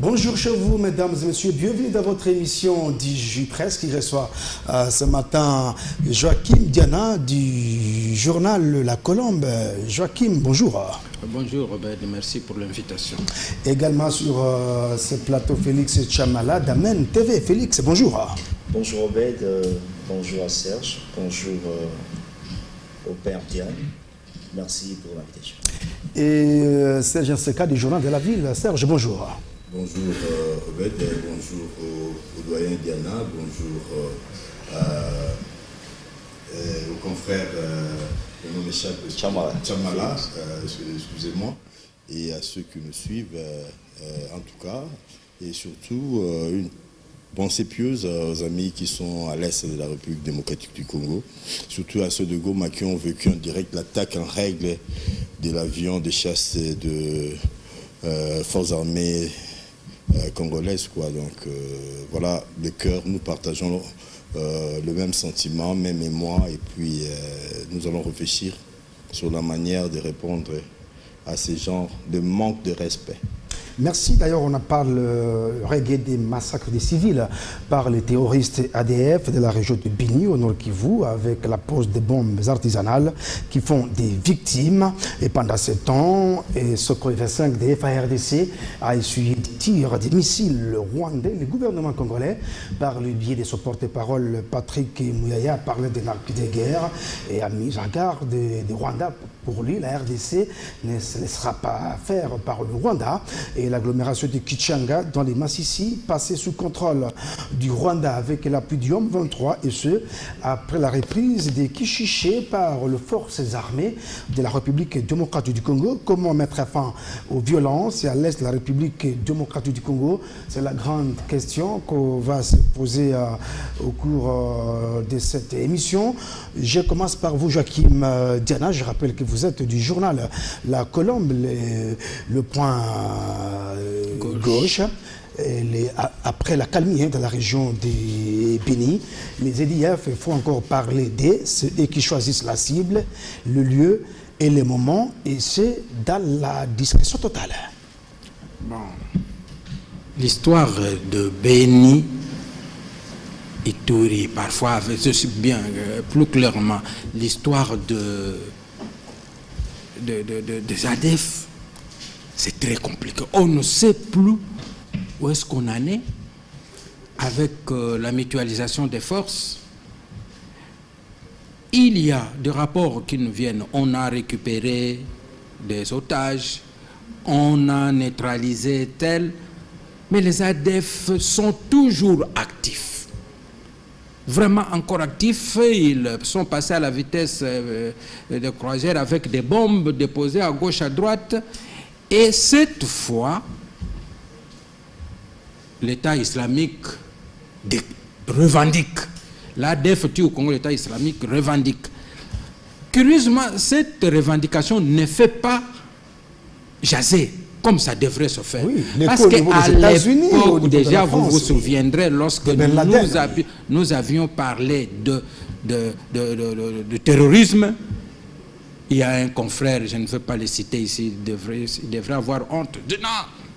Bonjour chez vous, mesdames et messieurs. Bienvenue dans votre émission DJ Presse qui reçoit ce matin Joachim Diana du journal La Colombe. Joachim, bonjour. Bonjour Robert, merci pour l'invitation. Également sur ce plateau, Félix Chamala d'Amen TV. Félix, bonjour. Bonjour Robert, bonjour à Serge, bonjour au père Diane. Merci pour l'invitation. Et Serge Nseka du journal de la ville. Serge, bonjour. Bonjour Obed, bonjour au doyen Diana, bonjour au confrère, le nom m'échappe, Chamala, excusez-moi, et à ceux qui nous suivent en tout cas, et surtout une pensée pieuse aux amis qui sont à l'est de la République démocratique du Congo, surtout à ceux de Goma qui ont vécu en direct l'attaque en règle de l'avion de chasse de forces armées congolaise, quoi. Donc voilà, le cœur, nous partageons le même sentiment, même émoi, et puis nous allons réfléchir sur la manière de répondre à ces genres de manque de respect. Merci. D'ailleurs, on en parle reggae des massacres des civils par les terroristes ADF de la région de Bini, au Nord Kivu, avec la pose de bombes artisanales qui font des victimes. Et pendant ce temps, Sokoi 25 de FARDC a essuyé des tirs, des missiles rwandais. Le gouvernement congolais, par le biais de son porte-parole Patrick Mouyaya, a parlé de guerre et a mis en garde de Rwanda. Pour lui, la RDC ne se laissera pas faire par le Rwanda. Et l'agglomération de Kichanga, dans les Massissi, passée sous contrôle du Rwanda avec l'appui du M23, et ce, après la reprise des Kishiché par les forces armées de la République démocratique du Congo. Comment mettre fin aux violences à l'est de la République démocratique du Congo? C'est la grande question qu'on va se poser au cours de cette émission. Je commence par vous, Joachim Diana. Je rappelle que vous êtes du journal La Colombe, le point gauche. Après la calmie de la région de Béni, les EDF, il faut encore parler d'eux, c'est eux qui choisissent la cible, le lieu et le moment, et c'est dans la discrétion totale. Bon, l'histoire de Béni, Ituri, parfois, je sais bien, plus clairement, l'histoire des ADF, c'est très compliqué. On ne sait plus où est-ce qu'on en est avec la mutualisation des forces. Il y a des rapports qui nous viennent. On a récupéré des otages, on a neutralisé tel, mais les ADF sont toujours actifs. Vraiment encore actifs, ils sont passés à la vitesse de croisière avec des bombes déposées à gauche, à droite. Et cette fois, l'État islamique revendique. L'ADF tue au Congo, l'État islamique revendique. Curieusement, cette revendication ne fait pas jaser comme ça devrait se faire. Oui, parce qu'à l'époque, déjà, vous vous souviendrez, lorsque nous avions parlé de terrorisme, il y a un confrère, je ne veux pas le citer ici, il devrait avoir honte. De, non,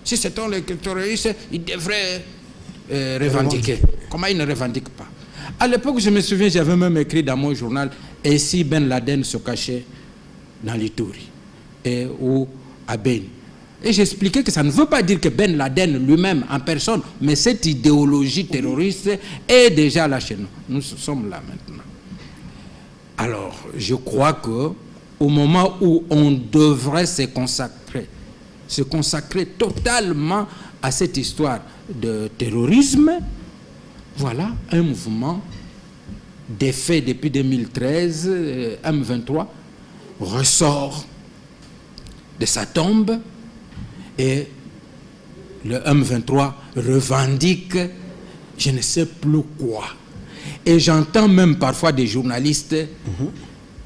si c'est les terroristes, il devrait revendiquer. Comment il ne revendique pas? À l'époque, je me souviens, j'avais même écrit dans mon journal, et si Ben Laden se cachait dans l'Ituri ou à Beni. Et j'expliquais que ça ne veut pas dire que Ben Laden lui-même en personne, mais cette idéologie terroriste est déjà là chez nous. Nous sommes là maintenant. Alors, je crois que au moment où on devrait se consacrer totalement à cette histoire de terrorisme, voilà un mouvement défait depuis 2013, M23 ressort de sa tombe et le M23 revendique je ne sais plus quoi. Et j'entends même parfois des journalistes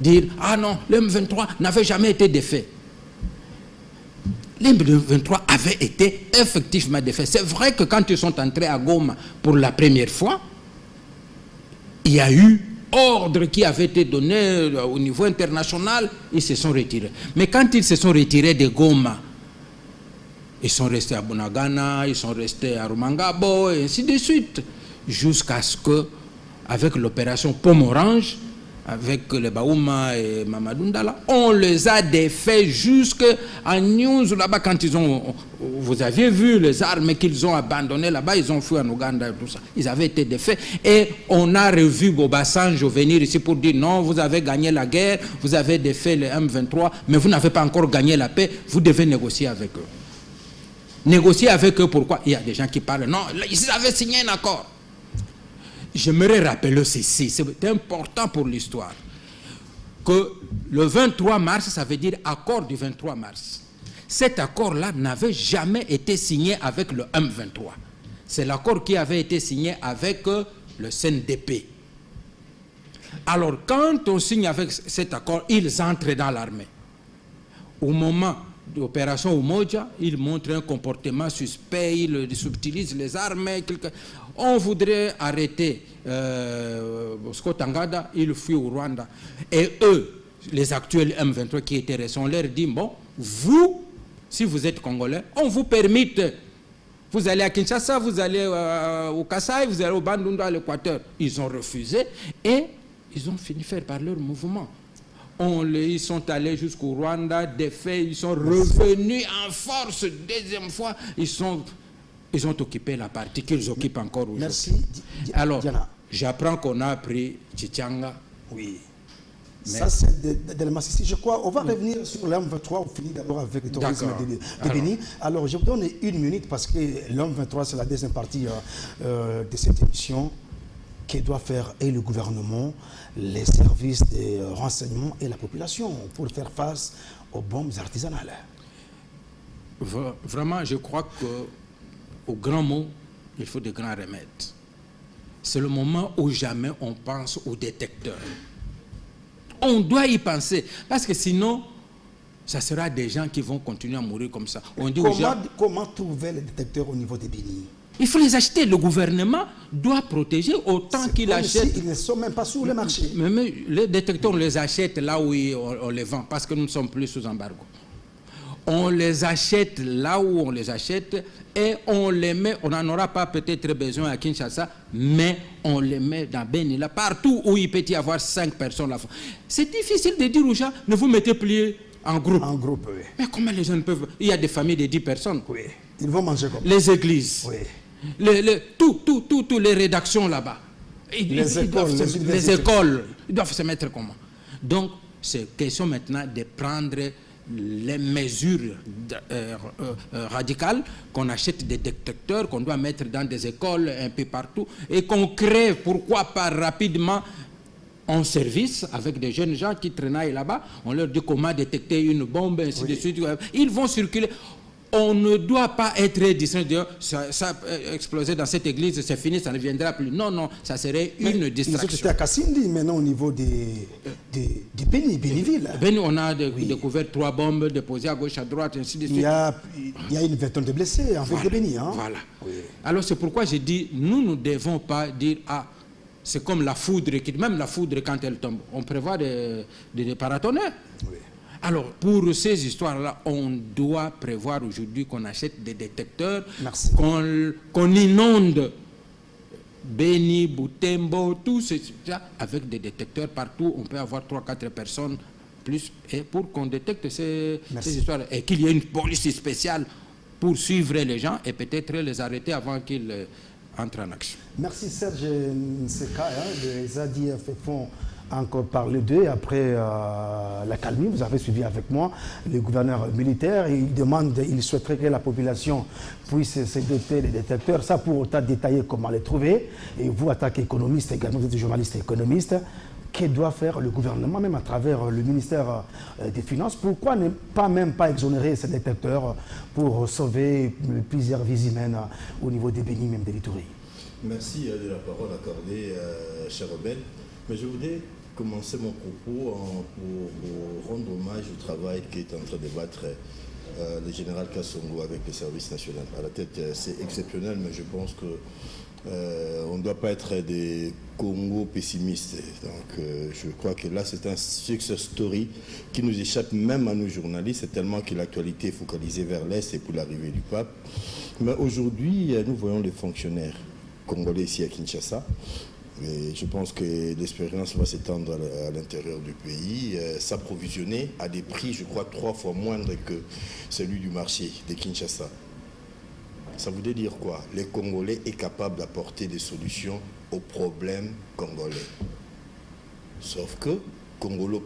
dire « Ah non, le M23 n'avait jamais été défait ». Les M23 avaient été effectivement défaits. C'est vrai que quand ils sont entrés à Goma pour la première fois, il y a eu ordre qui avait été donné au niveau international, ils se sont retirés. Mais quand ils se sont retirés de Goma, Ils sont restés à Bunagana, ils sont restés à Rumangabo, et ainsi de suite. Jusqu'à ce que, avec l'opération Pomme Orange, avec les Baouma et Mamadundala, on les a défaits jusqu'à News là-bas quand ils ont... Vous aviez vu les armes qu'ils ont abandonnées là-bas, ils ont fui en Ouganda et tout ça. Ils avaient été défaits. Et on a revu Bobasanjo venir ici pour dire non, vous avez gagné la guerre, vous avez défait les M23, mais vous n'avez pas encore gagné la paix, vous devez négocier avec eux. Négocier avec eux, pourquoi? Il y a des gens qui parlent, non, ils avaient signé un accord. J'aimerais rappeler ceci, c'est important pour l'histoire, que le 23 mars, ça veut dire accord du 23 mars. Cet accord-là n'avait jamais été signé avec le M23. C'est l'accord qui avait été signé avec le CNDP. Alors, quand on signe avec cet accord, ils entrent dans l'armée. Au moment de l'opération Umoja, ils montrent un comportement suspect, ils subtilisent les armes. On voudrait arrêter Bosco Tangada, il fuit au Rwanda. Et eux, les actuels M23 qui étaient restés, on leur dit, bon, vous, si vous êtes Congolais, on vous permet, vous allez à Kinshasa, vous allez au Kasaï, vous allez au Bandundu, à l'Équateur. Ils ont refusé et ils ont fini faire par leur mouvement. Ils sont allés jusqu'au Rwanda, défaits, ils sont revenus en force, deuxième fois, ils ont occupé la partie qu'ils occupent encore aujourd'hui. Merci. Alors, j'apprends qu'on a pris Tchichanga. Oui. Mais ça, c'est de la massicité. Je crois, on va revenir sur l'homme 23, on finit d'abord avec le tourisme de Béni. Alors, je vous donne 1 minute parce que l'homme 23, c'est la deuxième partie de cette émission qui doit faire et le gouvernement, les services de renseignement et la population pour faire face aux bombes artisanales. Vraiment, je crois qu'au grand mot, il faut de grands remèdes. C'est le moment où jamais on pense aux détecteurs. On doit y penser, parce que sinon, ça sera des gens qui vont continuer à mourir comme ça. On dit comment trouver les détecteurs au niveau des Béni? Il faut les acheter. Le gouvernement doit protéger autant qu'il achète. Ils ne sont même pas sur le marché. Mais les détecteurs, on les achète là où on les vend, parce que nous ne sommes plus sous embargo. On les achète là où on les achète et on les met, on n'en aura pas peut-être besoin à Kinshasa, mais on les met dans Béni, là, partout où il peut y avoir 5 personnes là. C'est difficile de dire aux gens, ne vous mettez plus en groupe. En groupe, oui. Mais comment les gens peuvent... Il y a des familles de 10 personnes. Oui. Ils vont manger comme les églises. Oui. Toutes les rédactions là-bas. Les écoles, ils doivent se mettre comment? Donc, c'est question maintenant de prendre les mesures radicales, qu'on achète des détecteurs, qu'on doit mettre dans des écoles un peu partout, et qu'on crée, pourquoi pas rapidement, en service avec des jeunes gens qui traînaillent là-bas. On leur dit comment détecter une bombe, ainsi de suite. Ils vont circuler. On ne doit pas être distrait de ça a explosé dans cette église, c'est fini, ça ne viendra plus. Non, non, ça serait une distraction. C'était à Kassindi, maintenant au niveau des Béniville. Béni, on a découvert 3 bombes déposées à gauche, à droite, ainsi de suite. Il y a une vingtaine de blessés en fait de Béni. Hein? Voilà. Oui. Alors c'est pourquoi j'ai dit, nous ne devons pas dire, ah, c'est comme la foudre, même la foudre quand elle tombe, on prévoit des paratonnerres. Oui. Alors, pour ces histoires-là, on doit prévoir aujourd'hui qu'on achète des détecteurs, qu'on inonde Béni, Butembo, tout ça, avec des détecteurs partout. On peut avoir 3-4 personnes plus, et pour qu'on détecte ces histoires. Et qu'il y ait une police spéciale pour suivre les gens et peut-être les arrêter avant qu'ils entrent en action. Merci Serge Nseka, les ADF font encore parler d'eux. Après la calmie, vous avez suivi avec moi le gouverneur militaire. Il souhaiterait que la population puisse se doter des détecteurs. Ça, pour autant détailler comment les trouver. Et vous, en tant qu'économiste également, vous êtes journaliste et économiste, que doit faire le gouvernement, même à travers le ministère des Finances? Pourquoi ne pas exonérer ces détecteurs pour sauver plusieurs vies humaines au niveau des Béni, même des Litouries? Merci de la parole accordée, cher Robert. Mais je voudrais commencer mon propos pour rendre hommage au travail qui est en train de battre le général Kassongo avec le service national. À la tête, c'est exceptionnel, mais je pense que on ne doit pas être des Congo pessimistes. Donc je crois que là c'est un success story qui nous échappe même à nos journalistes, c'est tellement que l'actualité est focalisée vers l'Est et pour l'arrivée du pape. Mais aujourd'hui, nous voyons les fonctionnaires congolais ici à Kinshasa. Et je pense que l'expérience va s'étendre à l'intérieur du pays, s'approvisionner à des prix, je crois, 3 fois moindres que celui du marché de Kinshasa. Ça voudrait dire quoi? Les Congolais sont capables d'apporter des solutions aux problèmes congolais. Sauf que, Congolo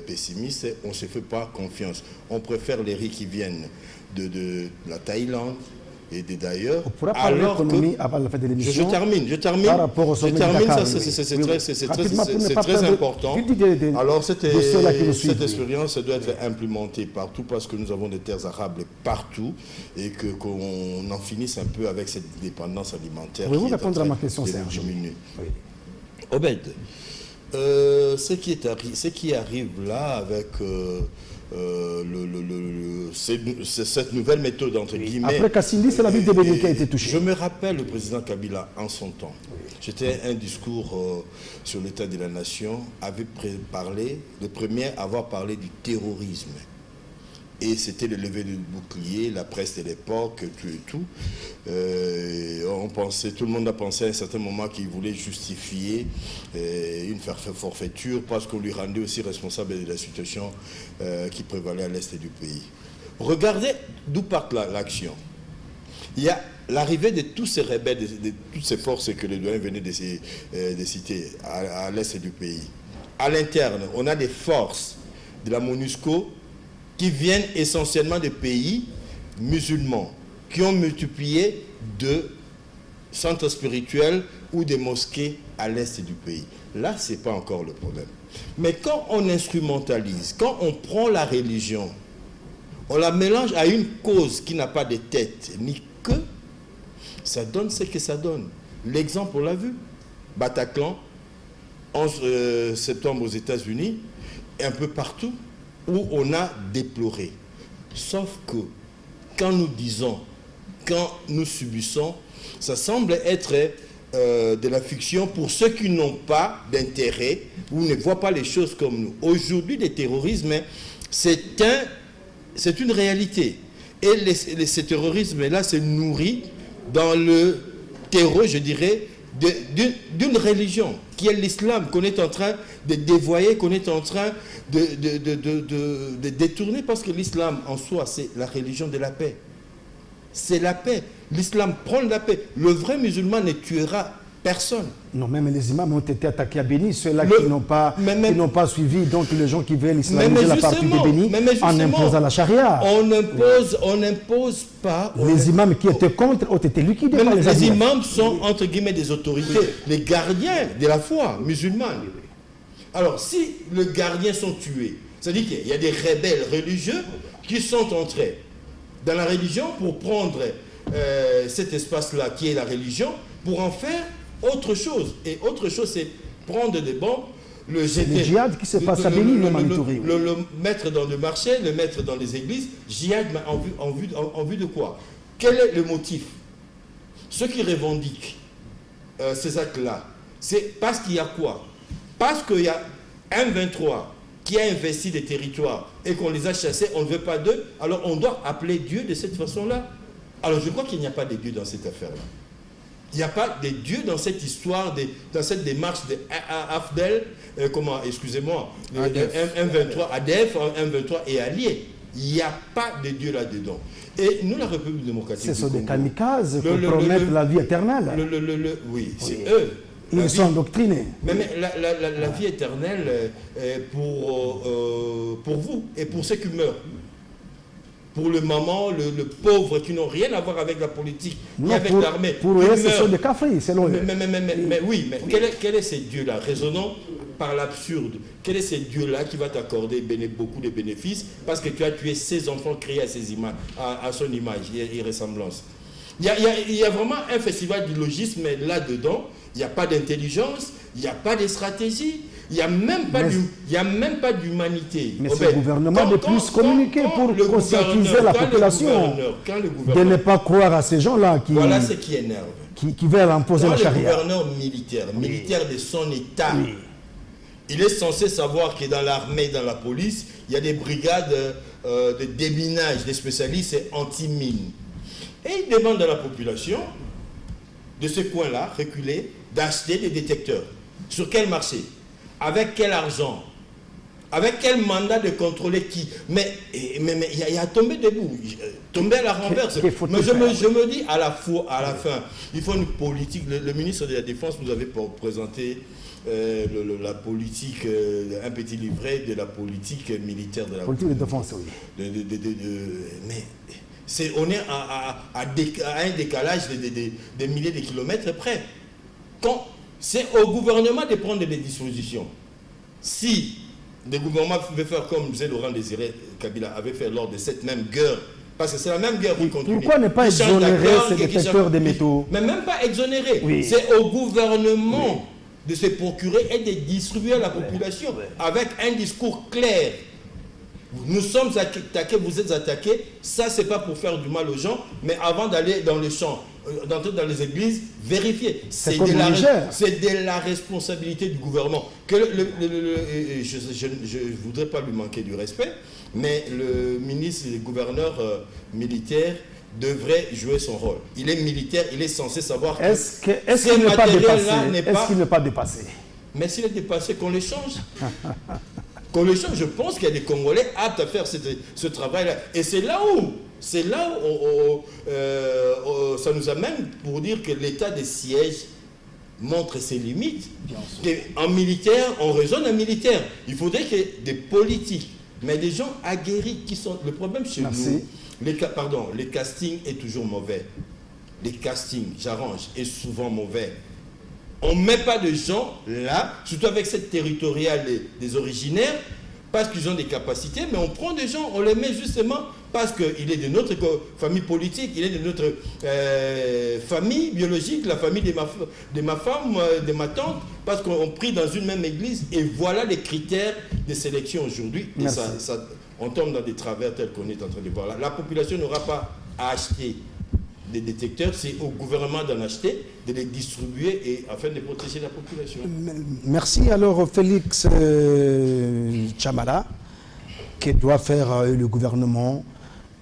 pessimiste, on ne se fait pas confiance. On préfère les riz qui viennent de la Thaïlande et d'ailleurs. On pourra parler d'économie avant la fin de l'émission. Je termine. Par rapport au sommet de Dakar, c'est très important. Alors cette expérience doit être implémentée partout parce que nous avons des terres arables partout et qu'on en finisse un peu avec cette dépendance alimentaire. Pouvez-vous répondre à ma question, Serge? Obed, ce qui arrive là avec cette nouvelle méthode entre guillemets. Après Kassindi, c'est la ville de Bénin qui a été touchée. Je me rappelle le président Kabila en son temps. C'était un discours sur l'état de la nation, avait parlé, le premier à avoir parlé du terrorisme. Et c'était le lever du bouclier, la presse de l'époque, tout. Tout le monde a pensé à un certain moment qu'il voulait justifier une forfaiture parce qu'on lui rendait aussi responsable de la situation qui prévalait à l'est du pays. Regardez d'où part l'action. Il y a l'arrivée de tous ces rebelles, de toutes ces forces que les doyens venaient de citer à l'est du pays. À l'interne, on a des forces de la MONUSCO qui viennent essentiellement des pays musulmans, qui ont multiplié de centres spirituels ou des mosquées à l'est du pays. Là, ce n'est pas encore le problème. Mais quand on instrumentalise, quand on prend la religion, on la mélange à une cause qui n'a pas de tête ni queue, ça donne ce que ça donne. L'exemple, on l'a vu. Bataclan, 11 septembre aux États-Unis, et un peu partout, où on a déploré. Sauf que quand nous disons, quand nous subissons, ça semble être de la fiction pour ceux qui n'ont pas d'intérêt ou ne voient pas les choses comme nous. Aujourd'hui, le terrorisme, c'est une réalité. Et ce terrorisme-là se nourrit dans le terreau, je dirais, d'une religion qui est l'islam, qu'on est en train de dévoyer, qu'on est en train de détourner, parce que l'islam en soi, c'est la religion de la paix. C'est la paix. L'islam prône la paix. Le vrai musulman ne tuera personne. Non, même les imams ont été attaqués à Béni, ceux-là qui n'ont pas suivi, donc les gens qui veulent islamiser la partie de Béni, en imposant la charia. On n'impose pas. Les imams qui étaient contre ont été liquidés par les imams sont entre guillemets des autorités, les gardiens de la foi musulmane. Alors, si les gardiens sont tués, c'est-à-dire qu'il y a des rebelles religieux qui sont entrés dans la religion pour prendre cet espace-là qui est la religion, pour en faire autre chose. Et autre chose, c'est prendre des bombes, le jeter. Le djihad qui se passe à Béni, le mettre dans le marché, le mettre dans les églises. Djihad en vue de quoi? Quel est le motif? Ceux qui revendiquent ces actes-là, c'est parce qu'il y a quoi? Parce qu'il y a un 23 qui a investi des territoires et qu'on les a chassés, on ne veut pas d'eux, alors on doit appeler Dieu de cette façon-là. Alors je crois qu'il n'y a pas de Dieu dans cette affaire-là. Il n'y a pas de Dieu dans cette histoire, dans cette démarche de AFDEL, excusez-moi, M23, ADF, M23 et alliés. Il n'y a pas de Dieu là-dedans. Et nous, la République démocratique du Congo... Ce sont des kamikazes qui promettent la vie éternelle. Oui, c'est eux. Ils sont endoctrinés. Mais la vie éternelle pour vous et pour ceux qui meurent. Pour le maman, le pauvre qui n'ont rien à voir avec la politique, ni avec l'armée. Pour eux, ce sont des cafris, c'est loin. Mais oui, mais quel est ce Dieu-là? Raisonnons par l'absurde. Quel est ce Dieu-là qui va t'accorder beaucoup de bénéfices parce que tu as tué ses enfants créés à son image et ressemblance? Il y a vraiment un festival d'illogisme là-dedans. Il n'y a pas d'intelligence, il n'y a pas de stratégie. Il n'y a même pas d'humanité. Mais c'est le gouvernement de plus communiquer pour conscientiser la population. De ne pas croire à ces gens-là qui... Voilà ce qui énerve. Qui veulent imposer la charia. Le gouverneur militaire de son État, il est censé savoir que dans l'armée, dans la police, il y a des brigades de déminage, des spécialistes anti-mines. Et il demande à la population de ce coin-là, reculé, d'acheter des détecteurs. Sur quel marché? Avec quel argent? Avec quel mandat de contrôler qui? Mais il y a tombé debout, tombé à la renverse. Mais je me dis à la fin, il faut une politique. Le ministre de la Défense nous avait présenté la politique, un petit livret de la politique militaire de la politique de défense, oui. Mais on est à un décalage de milliers de kilomètres près. C'est au gouvernement de prendre des dispositions. Si le gouvernement veut faire comme Laurent Désiré Kabila avait fait lors de cette même guerre, parce que c'est la même guerre qui continue. Pourquoi ne pas exonérer ces détecteurs de métaux? Mais même pas exonérer. Oui. C'est au gouvernement de se procurer et de distribuer à la population avec un discours clair. Nous sommes attaqués, vous êtes attaqués. Ça, c'est pas pour faire du mal aux gens, mais avant d'aller dans les champs, d'entrer dans les églises, vérifier. C'est de la responsabilité du gouvernement. Je ne voudrais pas lui manquer du respect, mais le ministre et le gouverneur militaire devrait jouer son rôle. Il est militaire, il est censé savoir est-ce qu'il n'est pas dépassé? Mais s'il est dépassé, qu'on le change. Qu'on le change. Je pense qu'il y a des Congolais aptes à faire ce travail-là. Et c'est là où ça nous amène pour dire que l'état de siège montre ses limites. En militaire, on raisonne en militaire. Il faudrait que des politiques, mais des gens aguerris qui sont... Le problème chez nous, les castings est toujours mauvais. Les castings, j'arrange, est souvent mauvais. On ne met pas de gens là, surtout avec cette territoriale des originaires, parce qu'ils ont des capacités, mais on prend des gens, on les met justement parce qu'il est de notre famille politique, il est de notre famille biologique, la famille de ma femme, de ma tante, parce qu'on prie dans une même église, et voilà les critères de sélection aujourd'hui. Et on tombe dans des travers tels qu'on est en train de voir là. La population n'aura pas à acheter des détecteurs, c'est au gouvernement d'en acheter, de les distribuer et afin de protéger la population. Merci. Alors Félix Chamala, que doit faire le gouvernement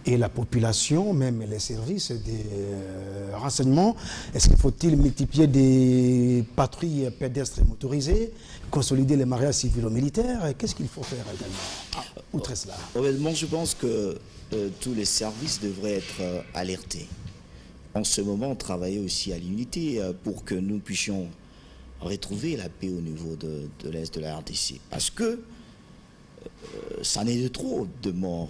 et la population, même les services de renseignement? Est-ce qu'il faut-il multiplier des patrouilles pédestres et motorisées, consolider les mariages civilo-militaires? Qu'est-ce qu'il faut faire également, outre cela? Honnêtement, je pense que tous les services devraient être alertés. En ce moment, on travaille aussi à l'unité pour que nous puissions retrouver la paix au niveau de l'Est de la RDC. Parce que ça n'est de trop de morts.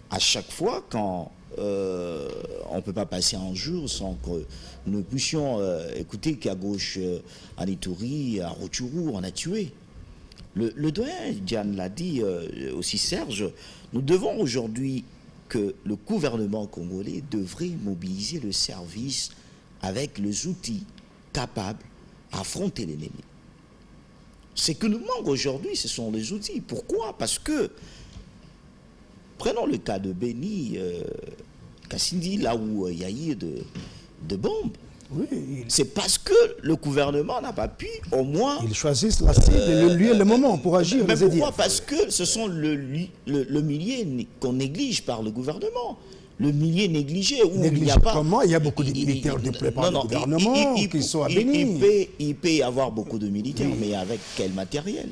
À chaque fois, quand on ne peut pas passer un jour sans que nous puissions écouter qu'à gauche, à Ituri, à Rutshuru, on a tué. Le doyen Diane l'a dit aussi, Serge, nous devons aujourd'hui que le gouvernement congolais devrait mobiliser le service avec les outils capables d'affronter l'ennemi. Ce que nous manque aujourd'hui, ce sont les outils. Pourquoi? Parce que, prenons le cas de Beni, Kassindi, là où il y a eu de bombes. Oui, c'est parce que le gouvernement n'a pas pu, au moins... Ils choisissent la cible, le lieu et le moment pour agir. Mais pourquoi? Parce que ce sont le millier qu'on néglige par le gouvernement. Le millier négligé, où il n'y a pas... Comment? Il y a beaucoup de militaires déployés par le gouvernement qui sont à Béni. Il peut y avoir beaucoup de militaires, mais avec quel matériel?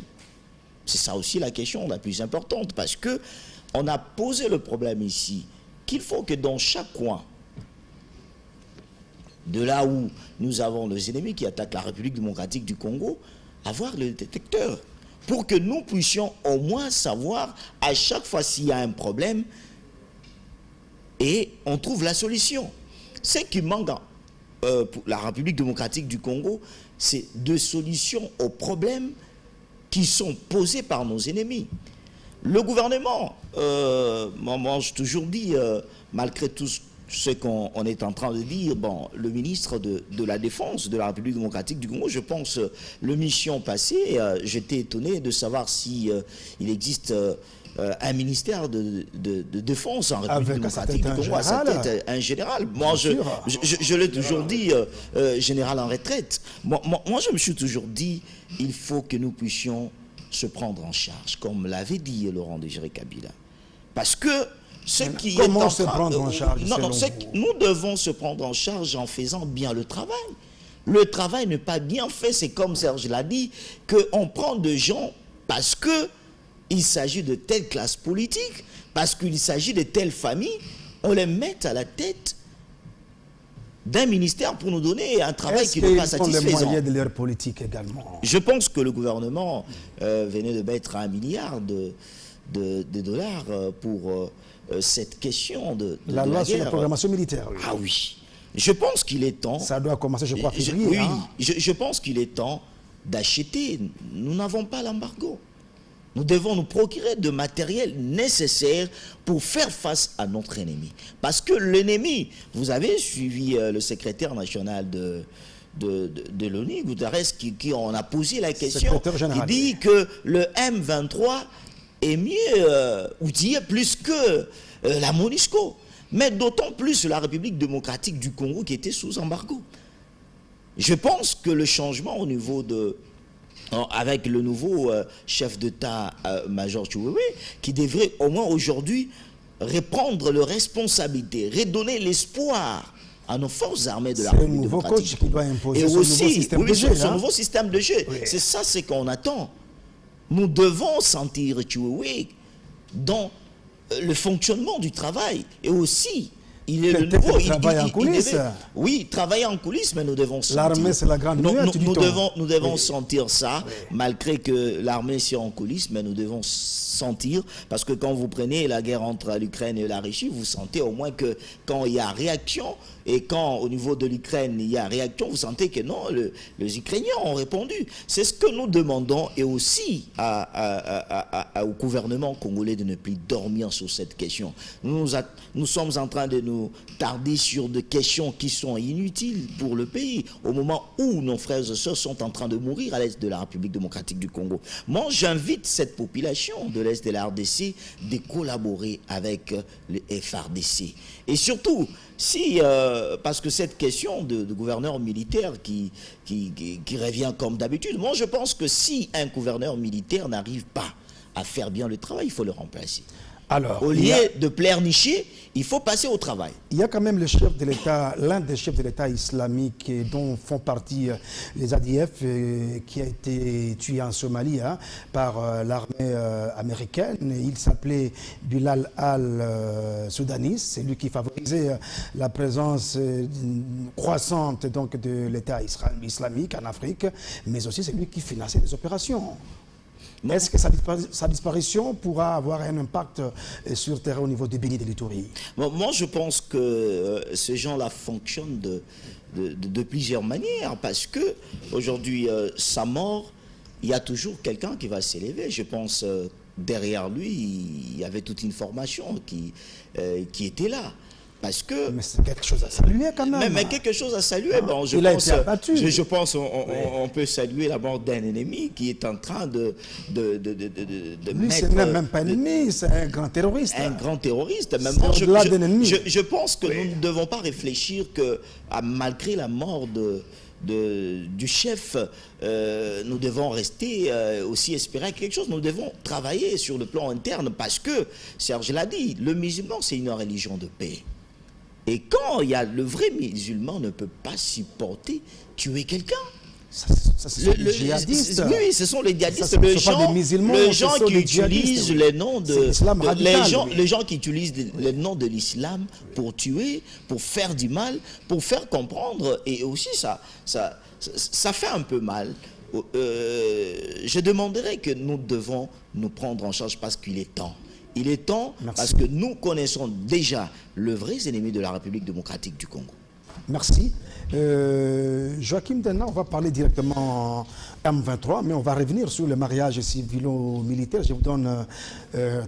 C'est ça aussi la question la plus importante, parce que on a posé le problème ici, qu'il faut que dans chaque coin, de là où nous avons les ennemis qui attaquent la République démocratique du Congo, avoir le détecteur pour que nous puissions au moins savoir à chaque fois s'il y a un problème et on trouve la solution. Ce qui manque pour la République démocratique du Congo, c'est des solutions aux problèmes qui sont posés par nos ennemis. Le gouvernement, moi j'ai toujours dit, malgré tout ce qu'on est en train de dire, bon, le ministre de la Défense de la République démocratique du Congo, je pense, le mission passée, j'étais étonné de savoir si il existe un ministère de défense en République démocratique du Congo, à sa tête, un général. Moi, je l'ai toujours dit, général en retraite. Moi, je me suis toujours dit, il faut que nous puissions se prendre en charge, comme l'avait dit Laurent Désiré Kabila. Parce que comment se prendre en charge? Nous devons se prendre en charge en faisant bien le travail. Le travail n'est pas bien fait, c'est comme Serge l'a dit, qu'on prend des gens parce qu'il s'agit de telle classe politique, parce qu'il s'agit de telle famille, on les met à la tête d'un ministère pour nous donner un travail qui n'est pas satisfaisant. Est-ce qu'ils ont les moyens de leur politique également? Je pense que le gouvernement venait de mettre 1 milliard de dollars pour cette question de la loi sur la programmation militaire. Oui. Ah oui. Je pense qu'il est temps... Ça doit commencer, je crois, février. Oui, je pense qu'il est temps d'acheter. Nous n'avons pas l'embargo. Nous devons nous procurer de matériel nécessaire pour faire face à notre ennemi. Parce que l'ennemi, vous avez suivi le secrétaire national de l'ONU, Guterres, qui en a posé la question, qui dit que le M23 est mieux outillé plus que la MONUSCO. Mais d'autant plus la République démocratique du Congo qui était sous embargo. Je pense que le changement au niveau de... avec le nouveau chef d'État-major Chiwewe, qui devrait au moins aujourd'hui reprendre leurs responsabilités, redonner l'espoir à nos forces armées de la République démocratique. C'est le nouveau coach qui doit imposer son nouveau système de jeu. Oui. C'est ça ce qu'on attend. Nous devons sentir Chiwewe dans le fonctionnement du travail. Et aussi, il est le nouveau... travail en coulisses. Oui, travailler en coulisses, mais nous devons sentir... L'armée, c'est la grande muette du temps. Nous devons sentir ça, malgré que l'armée soit en coulisses, mais nous devons sentir, parce que quand vous prenez la guerre entre l'Ukraine et la Russie, vous sentez au moins que quand il y a réaction, et quand au niveau de l'Ukraine il y a réaction, vous sentez que non, les Ukrainiens ont répondu. C'est ce que nous demandons, et aussi au gouvernement congolais de ne plus dormir sur cette question. Nous sommes en train de nous tarder sur des questions qui sont inutiles pour le pays, au moment où nos frères et sœurs sont en train de mourir à l'est de la République démocratique du Congo. Moi, j'invite cette population de l'est de la RDC de collaborer avec le FRDC. Et surtout, parce que cette question de gouverneur militaire qui revient comme d'habitude, moi je pense que si un gouverneur militaire n'arrive pas à faire bien le travail, il faut le remplacer. Alors, au lieu de pleurnicher, il faut passer au travail. Il y a quand même le chef de l'État, l'un des chefs de l'État islamique dont font partie les ADF qui a été tué en Somalie par l'armée américaine. Il s'appelait Bilal al-Soudanis. C'est lui qui favorisait la présence croissante donc, de l'État islamique en Afrique, mais aussi c'est lui qui finançait les opérations. Est-ce que sa disparition pourra avoir un impact sur le terrain au niveau de Béni de l'Itourie? Moi, je pense que ces gens-là fonctionnent de plusieurs manières, parce que aujourd'hui, sa mort, il y a toujours quelqu'un qui va s'élever. Je pense derrière lui, il y avait toute une formation qui était là. Parce que... Mais c'est quelque chose à saluer quand même. Mais quelque chose à saluer. Bon, je pense on peut saluer la mort d'un ennemi qui est en train de lui, c'est même pas un ennemi, c'est un grand terroriste. Un grand terroriste. Même je pense que nous ne devons pas réfléchir que, malgré la mort du chef, nous devons rester aussi espérer quelque chose. Nous devons travailler sur le plan interne parce que, Serge l'a dit, le musulman, c'est une religion de paix. Et quand il y a le vrai musulman ne peut pas supporter tuer quelqu'un. Ça, c'est les djihadistes. Oui, ce sont les djihadistes. Les gens qui utilisent les noms de les gens qui utilisent les noms de l'islam pour tuer, pour faire du mal, pour faire comprendre. Et aussi ça fait un peu mal. Je demanderais que nous devons nous prendre en charge parce qu'il est temps. Il est temps. Merci. Parce que nous connaissons déjà le vrai ennemi de la République démocratique du Congo. Merci. Joachim Dana, on va parler directement M23, mais on va revenir sur le mariage civilo-militaire. Je vous donne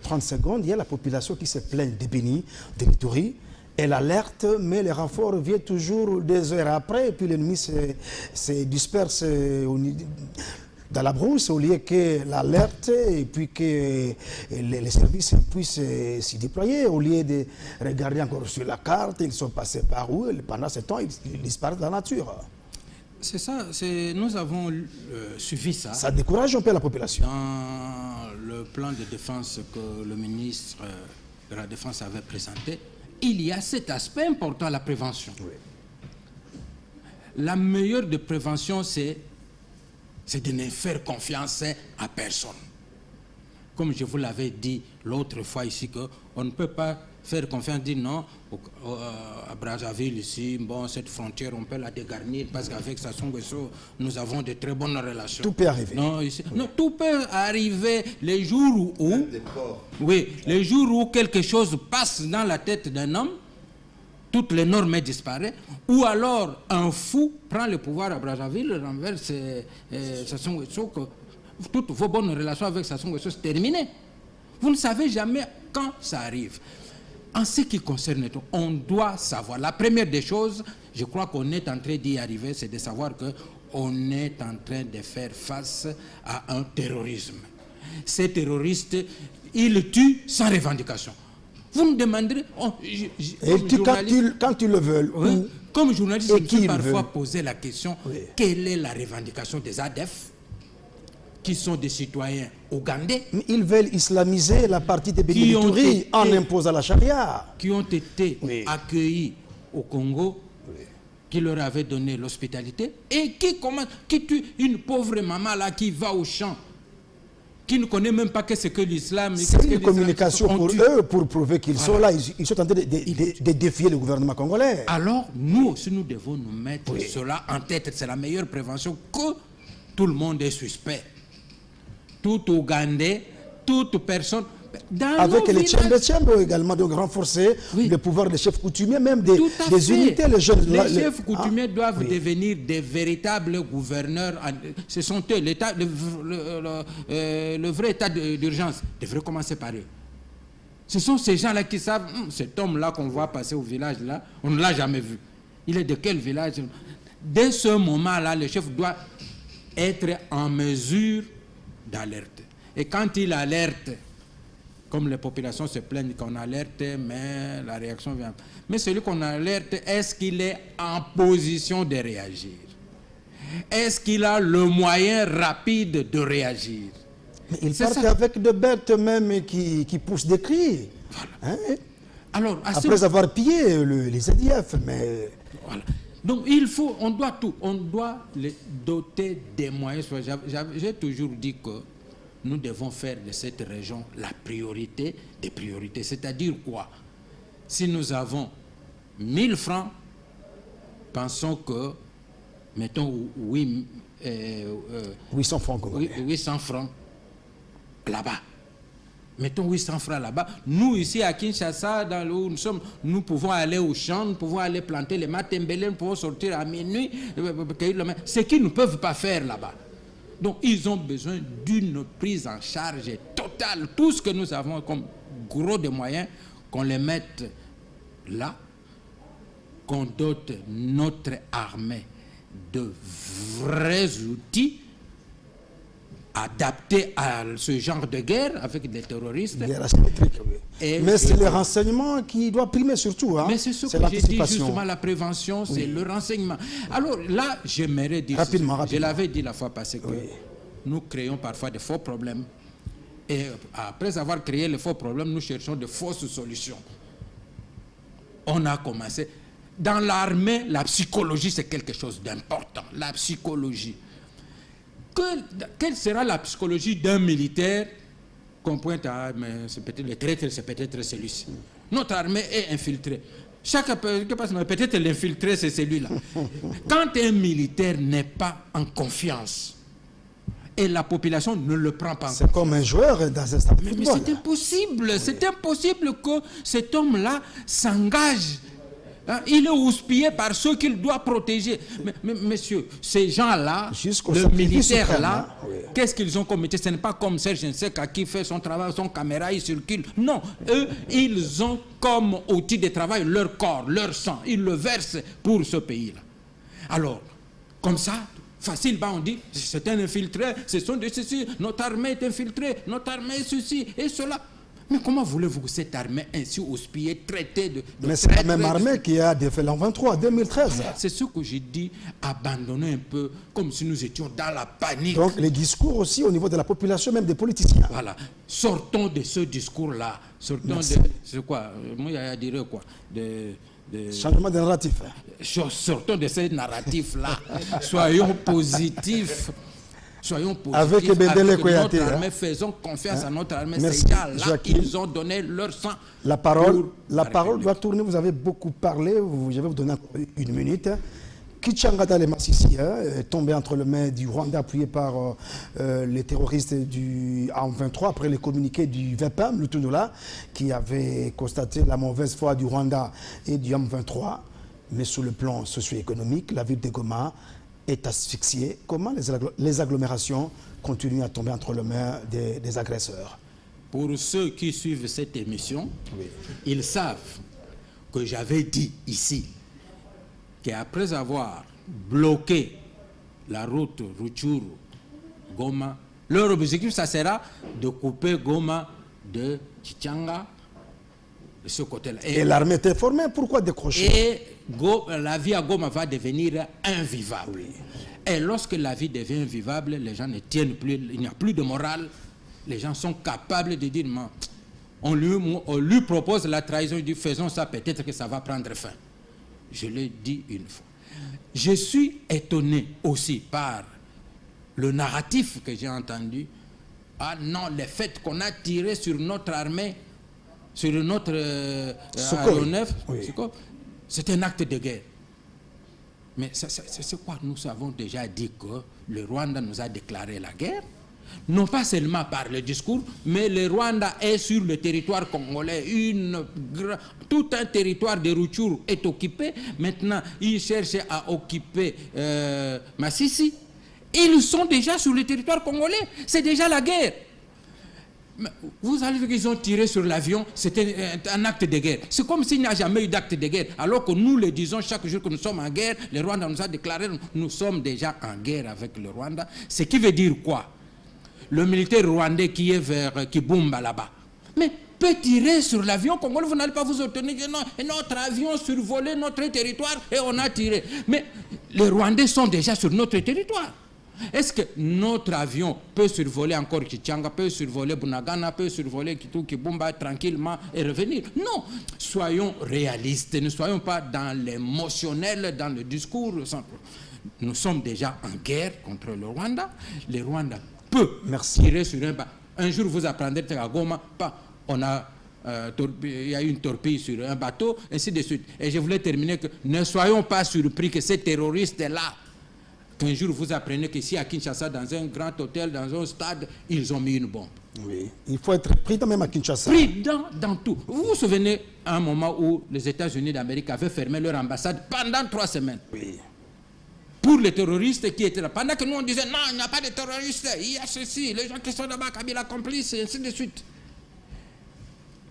30 secondes. Il y a la population qui se plaint de Béni, de l'Itourie. Elle alerte, mais les renforts viennent toujours des heures après, et puis l'ennemi se disperse dans la brousse au lieu que l'alerte et puis que les services puissent s'y déployer. Au lieu de regarder encore sur la carte, ils sont passés par où, et pendant ce temps, ils disparaissent dans la nature. C'est ça, nous avons suivi ça. Ça décourage un peu la population. Dans le plan de défense que le ministre de la Défense avait présenté, il y a cet aspect important, la prévention. Oui. La meilleure de prévention, c'est de ne faire confiance à personne. Comme je vous l'avais dit l'autre fois ici, qu'on ne peut pas faire confiance, dire non, à Brazzaville ici, bon, cette frontière, on peut la dégarnir parce qu'avec Sassou Nguesso, nous avons de très bonnes relations. Tout peut arriver. Non, ici, non, tout peut arriver les jours où, les jours où quelque chose passe dans la tête d'un homme, toutes les normes disparaissent, ou alors un fou prend le pouvoir à Brazzaville, renverse Sassou Nguesso, que toutes vos bonnes relations avec Sassou Nguesso sont terminées. Vous ne savez jamais quand ça arrive. En ce qui concerne tout, on doit savoir. La première des choses, je crois qu'on est en train d'y arriver, c'est de savoir qu'on est en train de faire face à un terrorisme. Ces terroristes, ils tuent sans revendication. Vous me demanderez... quand ils le veulent. Oui, comme journaliste, je me suis parfois posé la question, quelle est la revendication des ADF, qui sont des citoyens ougandais? Ils veulent islamiser la partie de Béni-Touré en imposant la charia. Qui ont été accueillis au Congo, qui leur avait donné l'hospitalité, et qui tue une pauvre maman là qui va au champ, qui ne connaît même pas ce que l'islam... C'est une communication pour eux, pour prouver qu'ils sont là. Ils sont en train de défier le gouvernement congolais. Alors, nous aussi, nous devons nous mettre cela en tête. C'est la meilleure prévention, que tout le monde est suspect. Tout Ougandais, toute personne... Avec les Tchèmbes également, de renforcer le pouvoir des chefs coutumiers, même des unités. Les chefs coutumiers doivent devenir des véritables gouverneurs. Ce sont eux, l'État, le vrai état d'urgence devrait commencer par eux. Ce sont ces gens-là qui savent, cet homme-là qu'on voit passer au village, là, on ne l'a jamais vu. Il est de quel village? Dès ce moment-là, le chef doit être en mesure d'alerte. Et quand il alerte, comme les populations se plaignent qu'on alerte, mais la réaction vient. Mais celui qu'on alerte, est-ce qu'il est en position de réagir? Est-ce qu'il a le moyen rapide de réagir? Mais il part avec de bêtes même qui poussent des cris. Voilà. Hein? Alors, après avoir pillé les ADF. Mais... Voilà. Donc on doit les doter des moyens. J'ai toujours dit que nous devons faire de cette région la priorité des priorités. C'est-à-dire quoi? Si nous avons 1000 francs, pensons que, mettons, 800 francs. 800 francs là-bas. Mettons 800 francs là-bas. Nous, ici à Kinshasa, dans où nous sommes, nous pouvons aller au champ, nous pouvons aller planter les matembélés, nous pouvons sortir à minuit, ce qu'ils ne peuvent pas faire là-bas. Donc, ils ont besoin d'une prise en charge totale. Tout ce que nous avons comme gros de moyens, qu'on les mette là, qu'on dote notre armée de vrais outils adaptés à ce genre de guerre avec des terroristes. Guerre asymétrique, oui. Mais c'est le renseignement qui doit primer surtout. Hein. Mais c'est ce que j'ai dit, justement, la prévention, c'est le renseignement. Alors là, j'aimerais dire, rapidement. Je l'avais dit la fois passée, que nous créons parfois de faux problèmes. Et après avoir créé les faux problèmes, nous cherchons de fausses solutions. On a commencé. Dans l'armée, la psychologie, c'est quelque chose d'important. La psychologie. Quelle sera la psychologie d'un militaire qu'on pointe à, mais c'est peut-être le traître, c'est peut-être celui-ci. Notre armée est infiltrée. Peut-être l'infiltré, c'est celui-là. Quand un militaire n'est pas en confiance, et la population ne le prend pas en confiance. C'est comme un joueur dans un stade de football. Mais c'est impossible. C'est impossible que cet homme-là s'engage Hein? Il est houspillé par ceux qu'il doit protéger. Mais messieurs, ces gens-là, le militaire-là, hein, oui. Qu'est-ce qu'ils ont commis? Ce n'est pas comme Serge Nseka qui fait son travail, son caméra, il circule. Non, eux, ils ont comme outil de travail leur corps, leur sang. Ils le versent pour ce pays-là. Alors, comme ça, facilement on dit, c'est un infiltré, ce sont de ceci, notre armée est infiltrée, notre armée est ceci et cela. Mais comment voulez-vous que cette armée ainsi houspillée, traitée de mais c'est la même armée qui a défait l'an 23, 2013. C'est ce que j'ai dit, abandonner un peu, comme si nous étions dans la panique. Donc les discours aussi au niveau de la population, même des politiciens. Voilà. Sortons de ce discours-là. Sortons de... C'est quoi? Moi, il dirait quoi? Changement de narratif. Sortons de ce narratif-là. Soyons positifs. Soyons positifs avec notre armée, faisons confiance à notre armée. Ces gens-là, ils ont donné leur sang. La parole doit tourner. Vous avez beaucoup parlé. Je vais vous donner une minute. Kichanga le Massissi est tombé entre les mains du Rwanda, appuyé par les terroristes du AM23, après les communiqués du VEPAM, le Tunula, qui avait constaté la mauvaise foi du Rwanda et du AM23. Mais sur le plan socio-économique, la ville de Goma est asphyxiée. Comment les agglomérations continuent à tomber entre les mains des agresseurs? Pour ceux qui suivent cette émission, oui, ils savent que j'avais dit ici qu'après avoir bloqué la route Rutshuru-Goma, leur objectif, ça sera de couper Goma de Kichanga, de ce côté-là. Et l'armée était formée, pourquoi décrocher? Et la vie à Goma va devenir invivable. Oui. Et lorsque la vie devient invivable, les gens ne tiennent plus, il n'y a plus de morale. Les gens sont capables de dire, on lui propose la trahison, il dit, faisons ça, peut-être que ça va prendre fin. Je l'ai dit une fois. Je suis étonné aussi par le narratif que j'ai entendu. Ah non, les faits qu'on a tirés sur notre armée, sur notre aéronef, oui, c'est un acte de guerre. Mais c'est quoi? Nous avons déjà dit que le Rwanda nous a déclaré la guerre. Non pas seulement par le discours, mais le Rwanda est sur le territoire congolais. Tout un territoire de Rutshuru est occupé. Maintenant, ils cherchent à occuper Masisi. Ils sont déjà sur le territoire congolais. C'est déjà la guerre. Vous allez dire qu'ils ont tiré sur l'avion, c'était un acte de guerre. C'est comme s'il n'y a jamais eu d'acte de guerre. Alors que nous le disons chaque jour que nous sommes en guerre, le Rwanda nous a déclaré, nous sommes déjà en guerre avec le Rwanda. Ce qui veut dire quoi? Le militaire rwandais qui est vers Kibumba là-bas, mais peut tirer sur l'avion congolais, vous n'allez pas vous obtenir que non, notre avion survolait notre territoire et on a tiré. Mais les Rwandais sont déjà sur notre territoire. Est-ce que notre avion peut survoler encore Kichanga, peut survoler Bunagana, peut survoler Kibumba tranquillement et revenir? Non. Soyons réalistes, ne soyons pas dans l'émotionnel, dans le discours. Nous sommes déjà en guerre contre le Rwanda. Le Rwanda peut tirer sur un bateau. Un jour, vous apprendrez à Goma, on a il y a eu une torpille sur un bateau, ainsi de suite. Et je voulais terminer que ne soyons pas surpris que ces terroristes-là, qu'un jour vous apprenez qu'ici à Kinshasa, dans un grand hôtel, dans un stade, ils ont mis une bombe. Oui, il faut être prudent même à Kinshasa. Prudent dans tout. Vous vous souvenez à un moment où les États-Unis d'Amérique avaient fermé leur ambassade pendant 3 semaines? Oui. Pour les terroristes qui étaient là. Pendant que nous on disait non, il n'y a pas de terroristes, il y a ceci, les gens qui sont là-bas, Kabila complice, et ainsi de suite.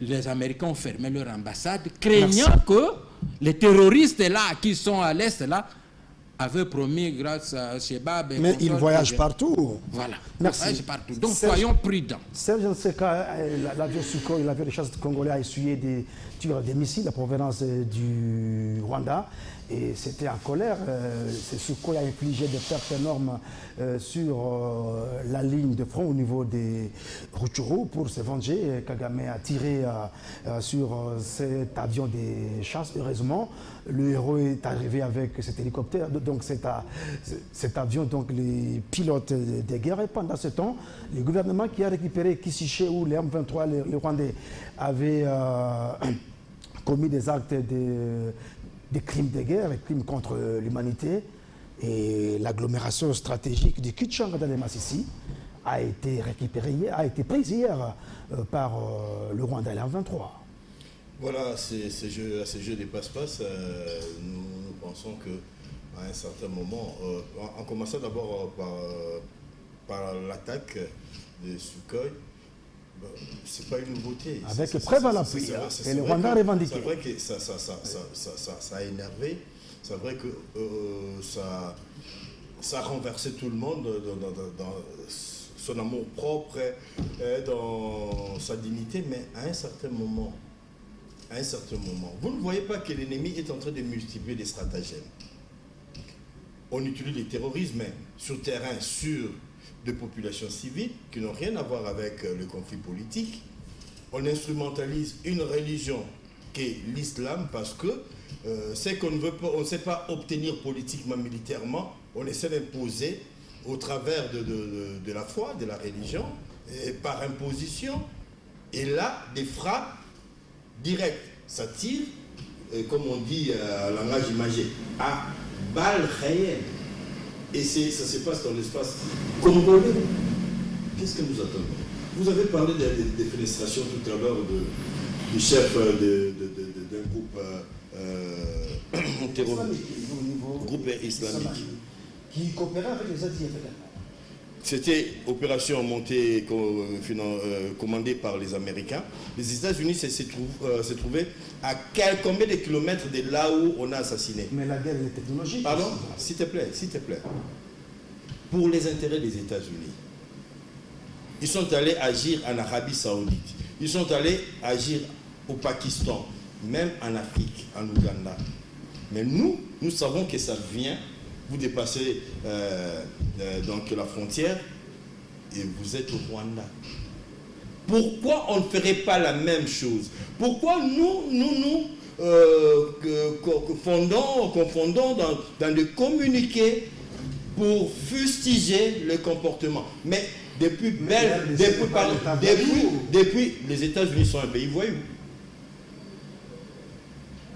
Les Américains ont fermé leur ambassade, craignant que les terroristes là, qui sont à l'est là, avaient promis grâce à Shebab. Mais ils voyagent partout. Voilà. Merci. Ils voyagent partout. Donc soyons prudents. Serge Nseka, l'avion Sukhoi, l'avion de chasse congolais a essuyé des tirs de missiles à provenance du Rwanda. Et c'était en colère. Ce Sukhoi a infligé des pertes énormes sur la ligne de front au niveau des Rutshuru pour se venger. Kagame a tiré sur cet avion de chasse. Heureusement, le héros est arrivé avec cet hélicoptère, donc cet avion, donc les pilotes de guerre. Et pendant ce temps, le gouvernement qui a récupéré Kisiché, où les M23, les Rwandais, avaient commis des actes des crimes de guerre, des crimes contre l'humanité, et l'agglomération stratégique de Kichanga dans les Massissi a été récupérée, a été prise hier par le Rwanda et l'M23. Voilà, à ces jeux des passe-passe, nous pensons qu'à un certain moment, en commençant d'abord par l'attaque de Sukhoi, c'est pas une nouveauté. Avec preuve à l'appui. Et le Rwanda a revendiqué. C'est vrai que ça a énervé. C'est vrai que ça a renversé tout le monde dans son amour propre, dans sa dignité. Mais à un certain moment, vous ne voyez pas que l'ennemi est en train de multiplier des stratagèmes. On utilise le terrorisme sur terrain, sur des populations civiles qui n'ont rien à voir avec le conflit politique. On instrumentalise une religion qui est l'islam parce que c'est qu'on ne veut pas, on ne sait pas obtenir politiquement, militairement, on essaie d'imposer au travers de la foi, de la religion, et par imposition. Et là, des frappes directes, ça tire, comme on dit en langage imagé, à balles réelles. Et ça se passe dans l'espace congolais. Qu'est-ce que nous attendons? Vous avez parlé des fénéstrations tout à l'heure du chef d'un groupe terroriste, groupe islamique. Qui coopérait avec les ADF. C'était opération montée commandée par les Américains. Les États-Unis se trouvaient à combien de kilomètres de là où on a assassiné? Mais la guerre est technologique. Pardon? S'il te plaît. Pour les intérêts des États-Unis, ils sont allés agir en Arabie Saoudite. Ils sont allés agir au Pakistan, même en Afrique, en Ouganda. Mais nous savons que ça vient. Vous dépassez donc la frontière et vous êtes au Rwanda. Pourquoi on ne ferait pas la même chose? Pourquoi nous confondons dans le communiqué pour fustiger le comportement? Mais depuis les États-Unis sont un pays voyou.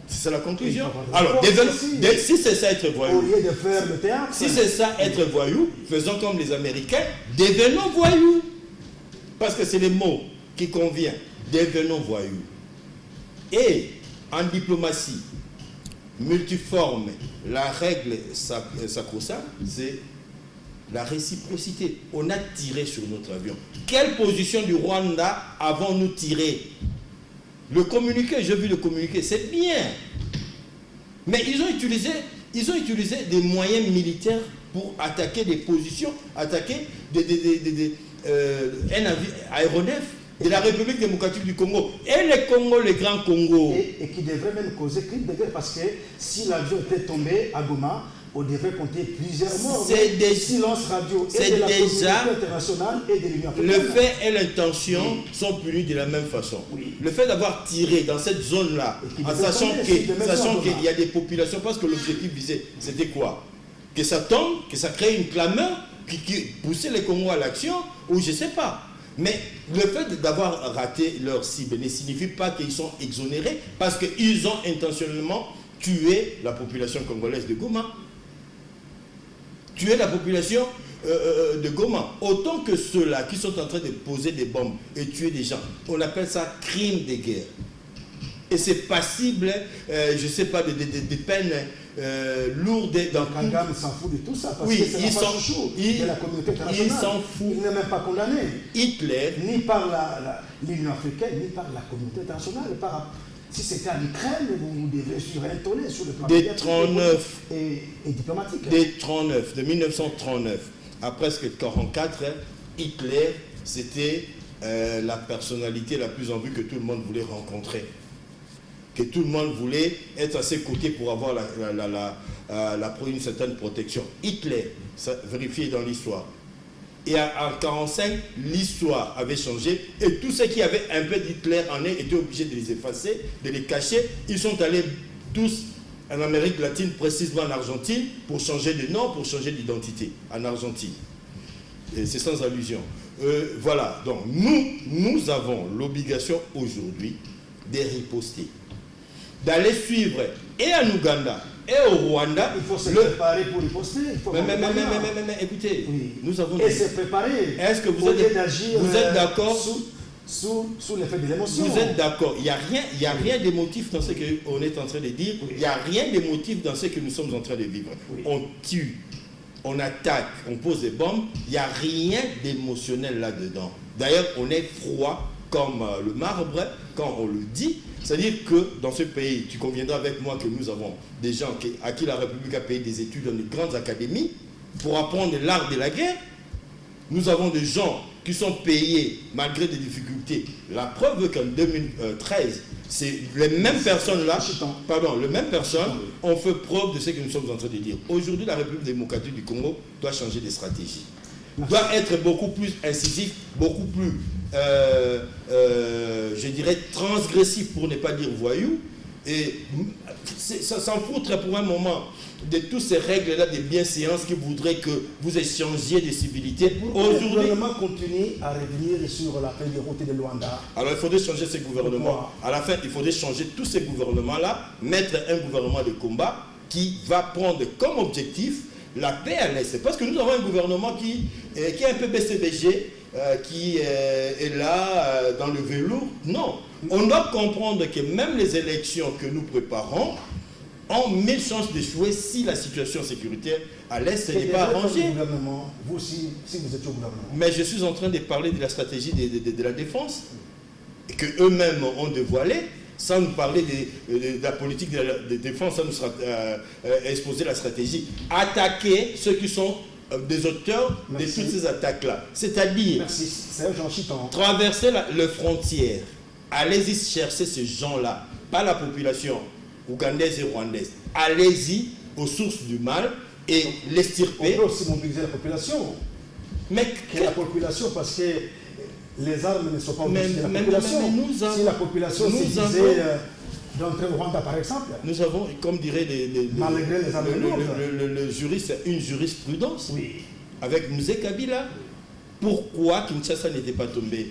C'est la conclusion. Alors, si c'est ça être voyou, au lieu de faire le théâtre, si c'est ça être voyou, faisons comme les Américains, devenons voyous. Parce que c'est le mot qui convient. Devenons voyous. Et en diplomatie multiforme, la règle sacro-sainte, c'est la réciprocité. On a tiré sur notre avion. Quelle position du Rwanda avons-nous tiré? Le communiqué, j'ai vu le communiqué, c'est bien. Mais ils ont utilisé des moyens militaires pour attaquer des positions, attaquer un aéronef de la République démocratique du Congo. Et le Congo, le grand Congo. Et qui devrait même causer crime de guerre parce que si l'avion était tombé à Goma, on devrait compter plusieurs morts. C'est des silences radio et de la communauté internationale et de l'Union africaine. Le fait et l'intention sont punis de la même façon. Oui. Le fait d'avoir tiré dans cette zone-là, en sachant qu'il y a des populations, parce que l'objectif visé, c'était quoi? Que ça tombe, que ça crée une clameur, qui poussait les Congos à l'action, ou je ne sais pas. Mais le fait d'avoir raté leur cible ne signifie pas qu'ils sont exonérés, parce qu'ils ont intentionnellement tué la population congolaise de Goma. Tuer la population de Goma. Autant que ceux-là qui sont en train de poser des bombes et tuer des gens. On appelle ça crime de guerre. Et c'est passible, je ne sais pas, de peines lourdes. Kagame s'en fout de tout ça parce oui, que c'est la chouchou de la communauté internationale. Il s'en fout. Il n'est même pas condamné. Hitler. Ni par l'Union africaine, ni par la communauté internationale. Si c'était en Ukraine, vous devrez suivre un tollé sur le plan des 39 et diplomatique. De 1939 à presque 44, Hitler, c'était la personnalité la plus en vue que tout le monde voulait rencontrer. Que tout le monde voulait être à ses côtés pour avoir une certaine protection. Hitler, ça vérifié dans l'histoire. Et en 1945, l'histoire avait changé et tous ceux qui avaient un peu d'Hitler en eux étaient obligés de les effacer, de les cacher. Ils sont allés tous en Amérique latine, précisément en Argentine, pour changer de nom, pour changer d'identité, en Argentine. Et c'est sans allusion. Voilà, donc nous avons l'obligation aujourd'hui de riposter, d'aller suivre et en Ouganda, et au Rwanda, il faut se préparer pour riposter. Mais écoutez, oui. Nous avons et se préparer. Est-ce que vous êtes d'accord sous l'effet de l'émotion. Vous êtes d'accord, il n'y a rien d'émotif dans ce qu'on est en train de dire, il n'y a rien d'émotif dans ce que nous sommes en train de vivre. Oui. On tue, on attaque, on pose des bombes, il n'y a rien d'émotionnel là-dedans. D'ailleurs, on est froid comme le marbre quand on le dit. C'est-à-dire que dans ce pays, tu conviendras avec moi que nous avons des gens à qui la République a payé des études dans de grandes académies pour apprendre l'art de la guerre. Nous avons des gens qui sont payés malgré des difficultés. La preuve veut qu'en 2013, c'est les mêmes personnes-là, les mêmes personnes ont fait preuve de ce que nous sommes en train de dire. Aujourd'hui, la République démocratique du Congo doit changer de stratégie. Doit être beaucoup plus incisif, beaucoup plus, je dirais, transgressif pour ne pas dire voyou. Et ça s'en foutrait pour un moment de toutes ces règles-là de bienséance qui voudraient que vous échangiez des civilités. Aujourd'hui, le gouvernement continue à revenir sur la feuille de route de Luanda. Alors il faudrait changer ces gouvernements. À la fin, il faudrait changer tous ces gouvernements-là, mettre un gouvernement de combat qui va prendre comme objectif la paix à l'Est. Parce que nous avons un gouvernement qui est un peu BCBG, qui est là dans le velours. Non. On doit comprendre que même les élections que nous préparons ont 1000 chances d'échouer si la situation sécuritaire à l'Est n'est pas arrangée. Vous, si vous étiez au gouvernement. Mais je suis en train de parler de la stratégie de la défense, qu'eux-mêmes ont dévoilé. Sans nous parler de la politique de défense, sans nous exposer la stratégie. Attaquer ceux qui sont des auteurs de toutes ces attaques-là. C'est-à-dire traverser les frontières. Allez-y chercher ces gens-là, pas la population ougandaise et rwandaise. Allez-y aux sources du mal et l'extirper. On peut aussi mobiliser la population. Mais la population, parce que les armes ne sont pas mobilisées de la population. Si la population se disait d'entrer au Rwanda, par exemple. Nous avons, comme dirait malgré les armes le juriste, une jurisprudence. Oui. Avec Mzee Kabila. Pourquoi Kinshasa n'était pas tombé?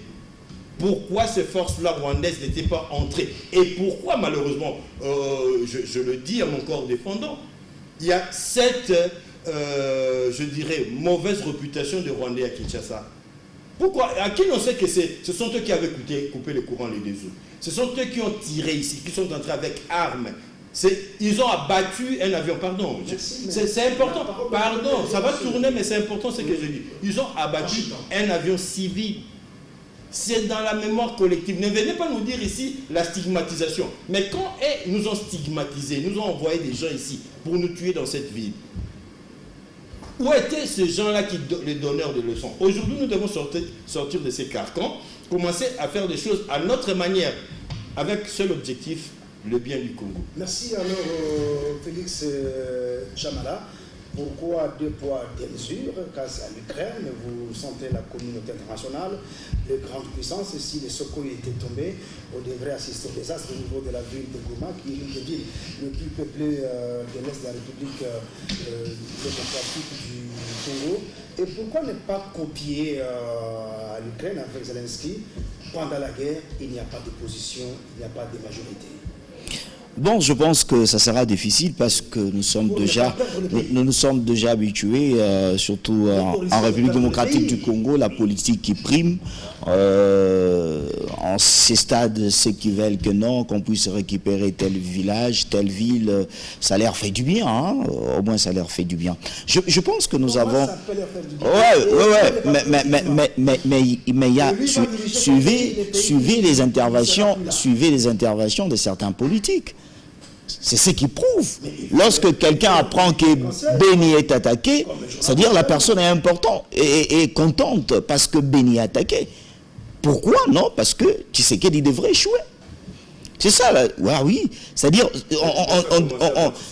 Pourquoi ces forces-là rwandaises n'étaient pas entrées? Et pourquoi, malheureusement, je le dis à mon corps défendant, il y a cette, je dirais, mauvaise réputation de Rwandais à Kinshasa. Pourquoi? À qui on sait que ce sont eux qui avaient coupé le courant les 2 jours. Ce sont eux qui ont tiré ici, qui sont entrés avec armes. Ils ont abattu un avion, pardon. C'est important, pardon, ça va tourner, mais c'est important ce que je dis. Ils ont abattu un avion civil. C'est dans la mémoire collective. Ne venez pas nous dire ici la stigmatisation. Mais quand ils nous ont stigmatisés, nous ont envoyé des gens ici pour nous tuer dans cette ville. Où étaient ces gens-là les donneurs de leçons? Aujourd'hui, nous devons sortir de ces carcans, commencer à faire des choses à notre manière, avec seul objectif, le bien du Congo. Merci alors Félix Chamala. Pourquoi 2 poids, 2 mesures? Grâce à l'Ukraine, vous sentez la communauté internationale, les grandes puissances. Si les Sokoi étaient tombés, on devrait assister au désastre au niveau de la ville de Goma, qui est l'une des villes les plus peuplées de l'Est de la République démocratique du Congo. Et pourquoi ne pas copier à l'Ukraine avec Zelensky? Pendant la guerre, il n'y a pas d'opposition, il n'y a pas de majorité. Bon, je pense que ça sera difficile parce que nous sommes déjà habitués, surtout en République démocratique du Congo, la politique qui prime. En ces stades, ceux qui veulent que non, qu'on puisse récupérer tel village, telle ville, ça leur fait du bien, hein? Au moins ça leur fait du bien. Je pense que nous avons... Ça peut leur faire du bien. mais il y a... Suivez les interventions de certains politiques. C'est ce qui prouve. Lorsque quelqu'un apprend que Béni est attaqué, c'est-à-dire la personne est importante et contente parce que Béni est attaqué. Pourquoi? Non, parce que Tshisekedi devrait échouer. C'est ça, là. Ouais, oui. C'est-à-dire,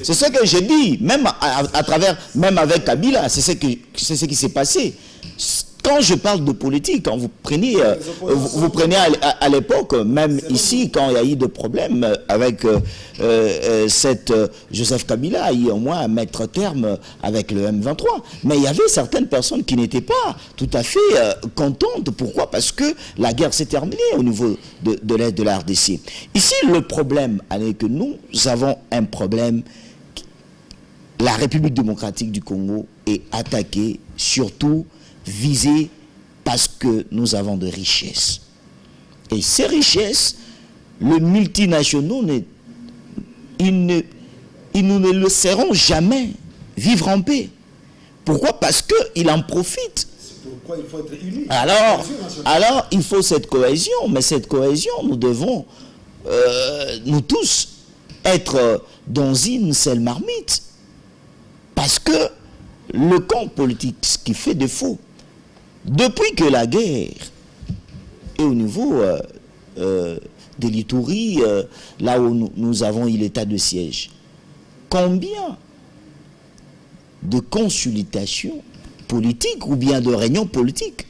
c'est ce que j'ai dit, même à travers, même avec Kabila, c'est ce qui s'est passé. Quand je parle de politique, quand vous prenez à l'époque, même ici, quand il y a eu des problèmes avec Joseph Kabila, il y a au moins à mettre terme avec le M23. Mais il y avait certaines personnes qui n'étaient pas tout à fait contentes. Pourquoi? Parce que la guerre s'est terminée au niveau de l'Est de la RDC. Ici, le problème est que nous avons un problème. La République démocratique du Congo est attaquée, surtout visé parce que nous avons de richesses. Et ces richesses, les multinationaux, ils ne le laisseront jamais vivre en paix. Pourquoi? Parce qu'ils en profitent. Pourquoi il faut être unis? Alors, il faut cette cohésion. Mais cette cohésion, nous devons, nous tous, être dans une seule marmite. Parce que le camp politique, ce qui fait défaut, depuis que la guerre est au niveau de l'Itourie, là où nous avons eu l'état de siège, combien de consultations politiques ou bien de réunions politiques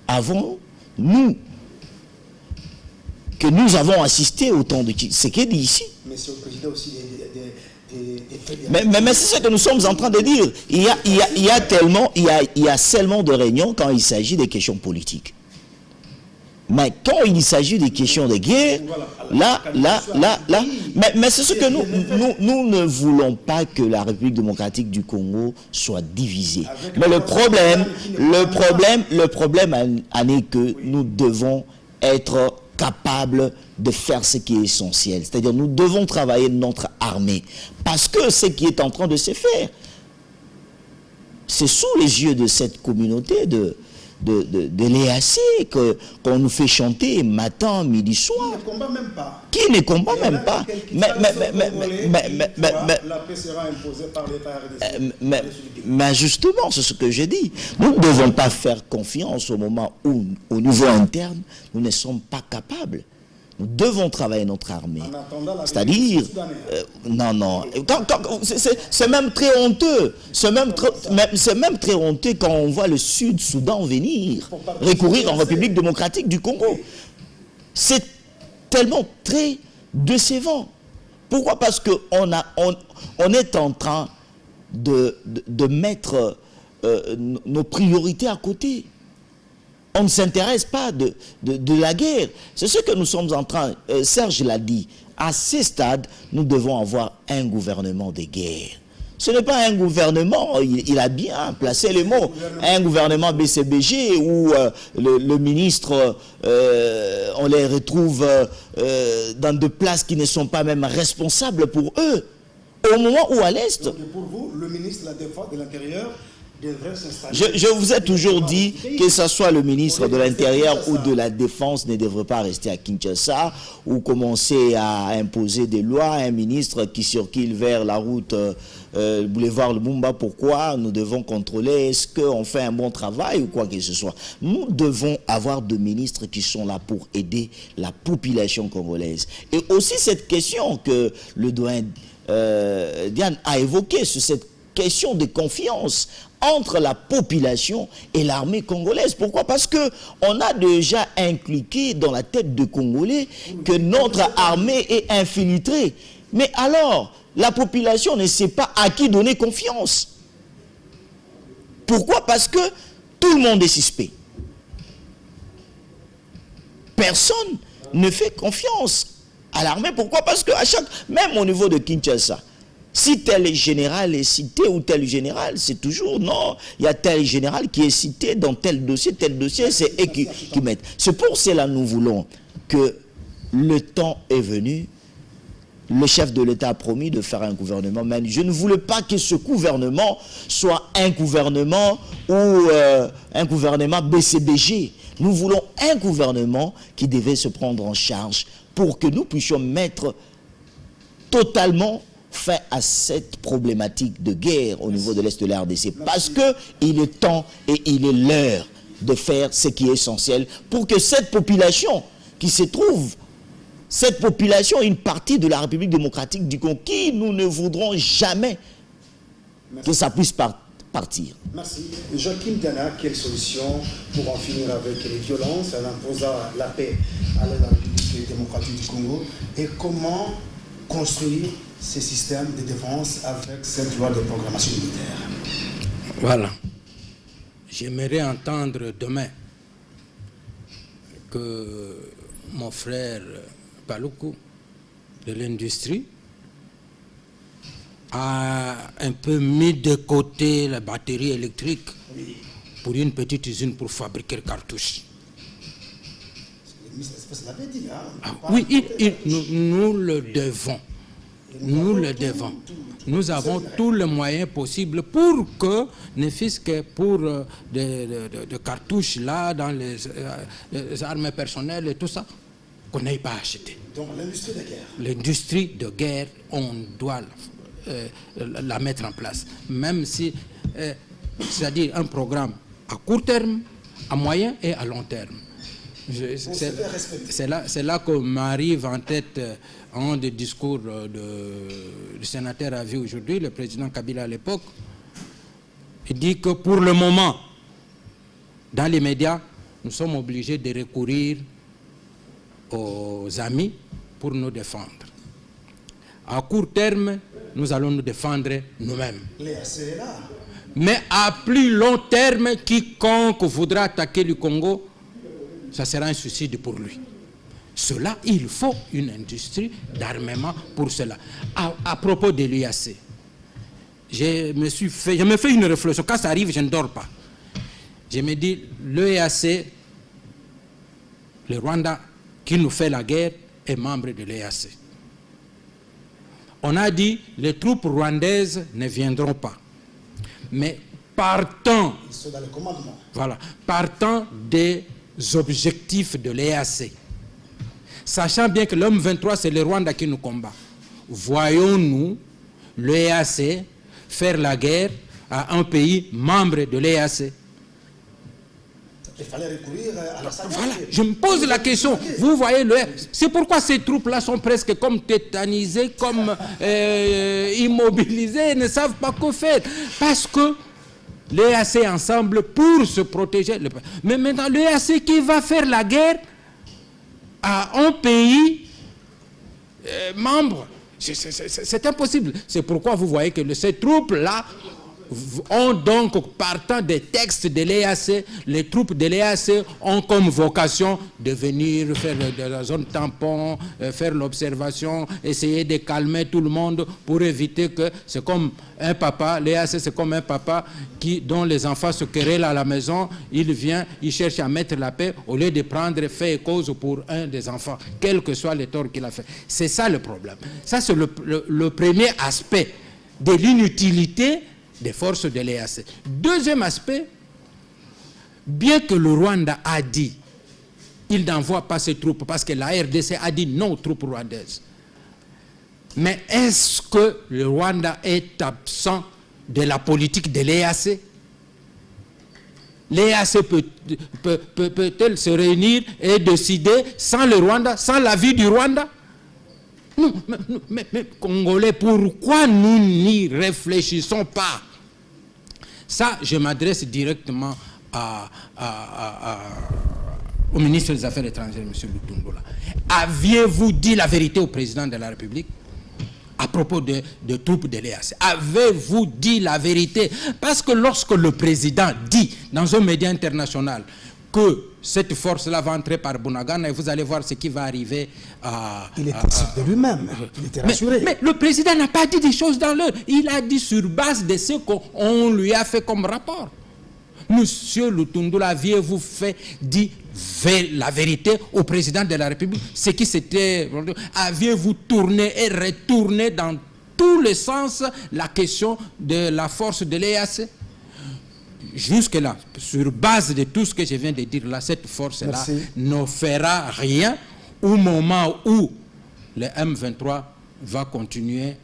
avons-nous que nous avons assisté au temps de Tshisekedi ici? Mais c'est au président aussi mais c'est ce que nous sommes en train de dire. Il y a seulement de réunions quand il s'agit des questions politiques. Mais quand il s'agit des questions de guerre, là, mais c'est ce que nous ne voulons pas que la République démocratique du Congo soit divisée. Mais le problème en est que nous devons être capables de faire ce qui est essentiel. C'est-à-dire nous devons travailler notre armée. Parce que ce qui est en train de se faire, c'est sous les yeux de cette communauté de l'EAC qu'on nous fait chanter matin, midi, soir. Qui ne combat même pas. Qui ne combat même pas. La paix sera imposée par l'État RDC. Mais justement, c'est ce que j'ai dit. Nous ne devons pas faire confiance au moment où, au niveau interne, nous ne sommes pas capables. Nous devons travailler notre armée. C'est-à-dire, non, c'est même très honteux. C'est même très honteux quand on voit le Sud-Soudan venir recourir en République démocratique du Congo. C'est tellement très décevant. Pourquoi? Parce qu'on est en train de mettre nos priorités à côté. On ne s'intéresse pas de la guerre. C'est ce que nous sommes en train, Serge l'a dit, à ces stades, nous devons avoir un gouvernement de guerre. Ce n'est pas un gouvernement, il a bien placé les mots, un gouvernement BCBG où le ministre, on les retrouve dans des places qui ne sont pas même responsables pour eux. Au moment où à l'Est... Donc pour vous, le ministre de la Défense de l'Intérieur devrait s'installer... Je vous ai toujours dit que ce soit le ministre de l'Intérieur ou de la Défense ne devrait pas rester à Kinshasa ou commencer à imposer des lois à un ministre qui circule vers la route boulevard Lumumba. Pourquoi? Nous devons contrôler, est-ce qu'on fait un bon travail ou quoi que ce soit. Nous devons avoir des ministres qui sont là pour aider la population congolaise. Et aussi cette question que le doyen Diane a évoquée sur cette question de confiance entre la population et l'armée congolaise. Pourquoi? Parce que on a déjà inculqué dans la tête de Congolais que notre armée est infiltrée. Mais alors, la population ne sait pas à qui donner confiance. Pourquoi? Parce que tout le monde est suspect. Personne ne fait confiance à l'armée. Pourquoi? Parce que même au niveau de Kinshasa, si tel général est cité ou tel général, c'est toujours non, il y a tel général qui est cité dans tel dossier, c'est eux qui mettent. C'est pour cela que nous voulons que le temps est venu. Le chef de l'État a promis de faire un gouvernement, mais je ne voulais pas que ce gouvernement soit un gouvernement ou un gouvernement BCBG. Nous voulons un gouvernement qui devait se prendre en charge pour que nous puissions mettre totalement fin à cette problématique de guerre au niveau de l'Est de la RDC. Parce qu'il est temps et il est l'heure de faire ce qui est essentiel pour que cette population qui se trouve, cette population, une partie de la République démocratique du Congo, qui nous ne voudrons jamais que ça puisse partir. Merci. Joachim Diana, quelle solution pour en finir avec les violences en imposant la paix à la République démocratique du Congo et comment construire ces systèmes de défense avec cette loi de programmation militaire? Voilà. J'aimerais entendre demain que mon frère Paluku de l'industrie a un peu mis de côté la batterie électrique pour une petite usine pour fabriquer cartouches. Ça l'avait dit, hein. Oui, nous le devons. Nous le devons. Nous avons tous les moyens possibles pour que, ne fût-ce que pour de cartouches là, dans les armes personnelles et tout ça, qu'on n'aille pas acheter. Donc l'industrie de guerre. L'industrie de guerre, on doit la mettre en place. Même si, c'est-à-dire un programme à court terme, à moyen et à long terme. C'est là que m'arrive en tête un des discours du sénateur à vie aujourd'hui, le président Kabila à l'époque. Il dit que pour le moment, dans les médias, nous sommes obligés de recourir aux amis pour nous défendre. À court terme, nous allons nous défendre nous-mêmes. Mais à plus long terme, quiconque voudra attaquer le Congo, ça sera un suicide pour lui. Cela, il faut une industrie d'armement pour cela. À propos de l'UAC, je me fais une réflexion. Quand ça arrive, je ne dors pas. Je me dis, l'UAC, le Rwanda qui nous fait la guerre, est membre de l'UAC. On a dit, les troupes rwandaises ne viendront pas. Mais partant, ils sont dans le commandement. Voilà, partant des objectifs de l'EAC, sachant bien que l'homme 23, c'est le Rwanda qui nous combat, voyons-nous l'EAC faire la guerre à un pays membre de l'EAC? Il fallait recourir à la saga. Voilà, je me pose la question. Vous voyez, c'est pourquoi ces troupes-là sont presque comme tétanisées, comme immobilisées, ne savent pas quoi faire. Parce que l'EAC ensemble pour se protéger. Mais maintenant, l'EAC qui va faire la guerre à un pays membre, c'est impossible. C'est pourquoi vous voyez que ces troupes-là ont donc, partant des textes de l'EAC, les troupes de l'EAC ont comme vocation de venir faire de la zone tampon, faire l'observation, essayer de calmer tout le monde pour éviter que c'est comme un papa, l'EAC c'est comme un papa dont les enfants se querellent à la maison, il vient, il cherche à mettre la paix au lieu de prendre fait et cause pour un des enfants, quel que soit le tort qu'il a fait. C'est ça le problème. Ça c'est le premier aspect de l'inutilité des forces de l'EAC. Deuxième aspect, bien que le Rwanda a dit il n'envoie pas ses troupes parce que la RDC a dit non aux troupes rwandaises. Mais est-ce que le Rwanda est absent de la politique de l'EAC? L'EAC peut-elle se réunir et décider sans le Rwanda, sans l'avis du Rwanda? Non, mais Congolais, pourquoi nous n'y réfléchissons pas? Ça, je m'adresse directement au ministre des Affaires étrangères, M. Lutundula. Aviez-vous dit la vérité au président de la République à propos de troupes de l'EAC? Avez-vous dit la vérité? Parce que lorsque le président dit dans un média international que cette force-là va entrer par Bunagana et vous allez voir ce qui va arriver à... Il était sûr de lui-même, il était rassuré. Mais le président n'a pas dit des choses dans l'heure. Il a dit sur base de ce qu'on lui a fait comme rapport. Monsieur Lutundula, aviez-vous dit la vérité au président de la République? Ce qui s'était... Aviez-vous tourné et retourné dans tous les sens la question de la force de l'EAC? Jusque-là, sur base de tout ce que je viens de dire là, cette force-là ne fera rien au moment où le M23 va continuer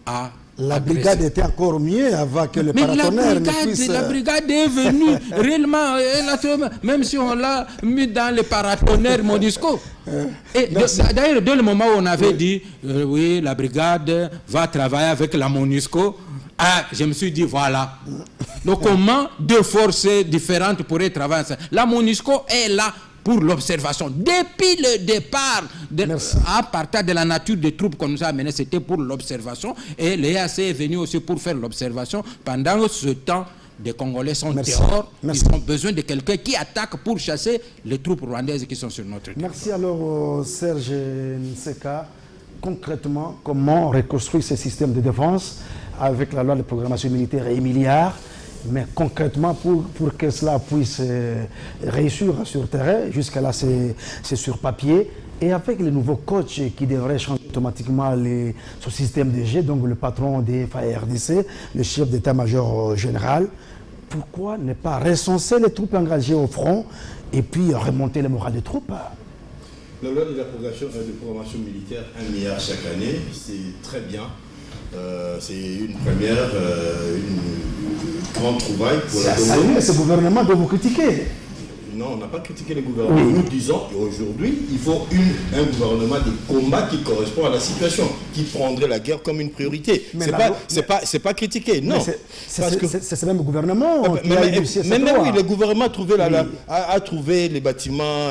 à... La brigade était encore mieux avant que le paratonnerre ne puisse... La brigade est venue réellement, même si on l'a mis dans le paratonnerre MONUSCO. D'ailleurs, dès le moment où on avait dit, oui, la brigade va travailler avec la MONUSCO, je me suis dit, voilà. Donc, comment deux forces différentes pourraient travailler ensemble? La MONUSCO est là pour l'observation. Depuis le départ, à partir de la nature des troupes qu'on nous a amenées, c'était pour l'observation. Et l'EAC est venu aussi pour faire l'observation. Pendant ce temps, des Congolais sont dehors. Ils ont besoin de quelqu'un qui attaque pour chasser les troupes rwandaises qui sont sur notre territoire. Merci alors, Serge Nseka. Concrètement, comment reconstruire ce système de défense avec la loi de programmation militaire et 1 milliard Mais concrètement, pour que cela puisse réussir sur le terrain, jusqu'à là c'est sur papier, et avec les nouveaux coachs qui devraient changer automatiquement ce système de jeu, donc le patron des FARDC, le chef d'état-major général, pourquoi ne pas recenser les troupes engagées au front et puis remonter le moral des troupes? La loi de la programmation militaire, 1 milliard chaque année, c'est très bien. C'est une première, une grande trouvaille pour la Congo. Ce gouvernement doit vous critiquer. Non, on n'a pas critiqué le gouvernement. Oui. Nous disons qu'aujourd'hui, il faut un gouvernement de combat qui correspond à la situation, qui prendrait la guerre comme une priorité. C'est pas critiqué, non. C'est ce même gouvernement qui a réussi cette loi. Oui, le gouvernement a trouvé les bâtiments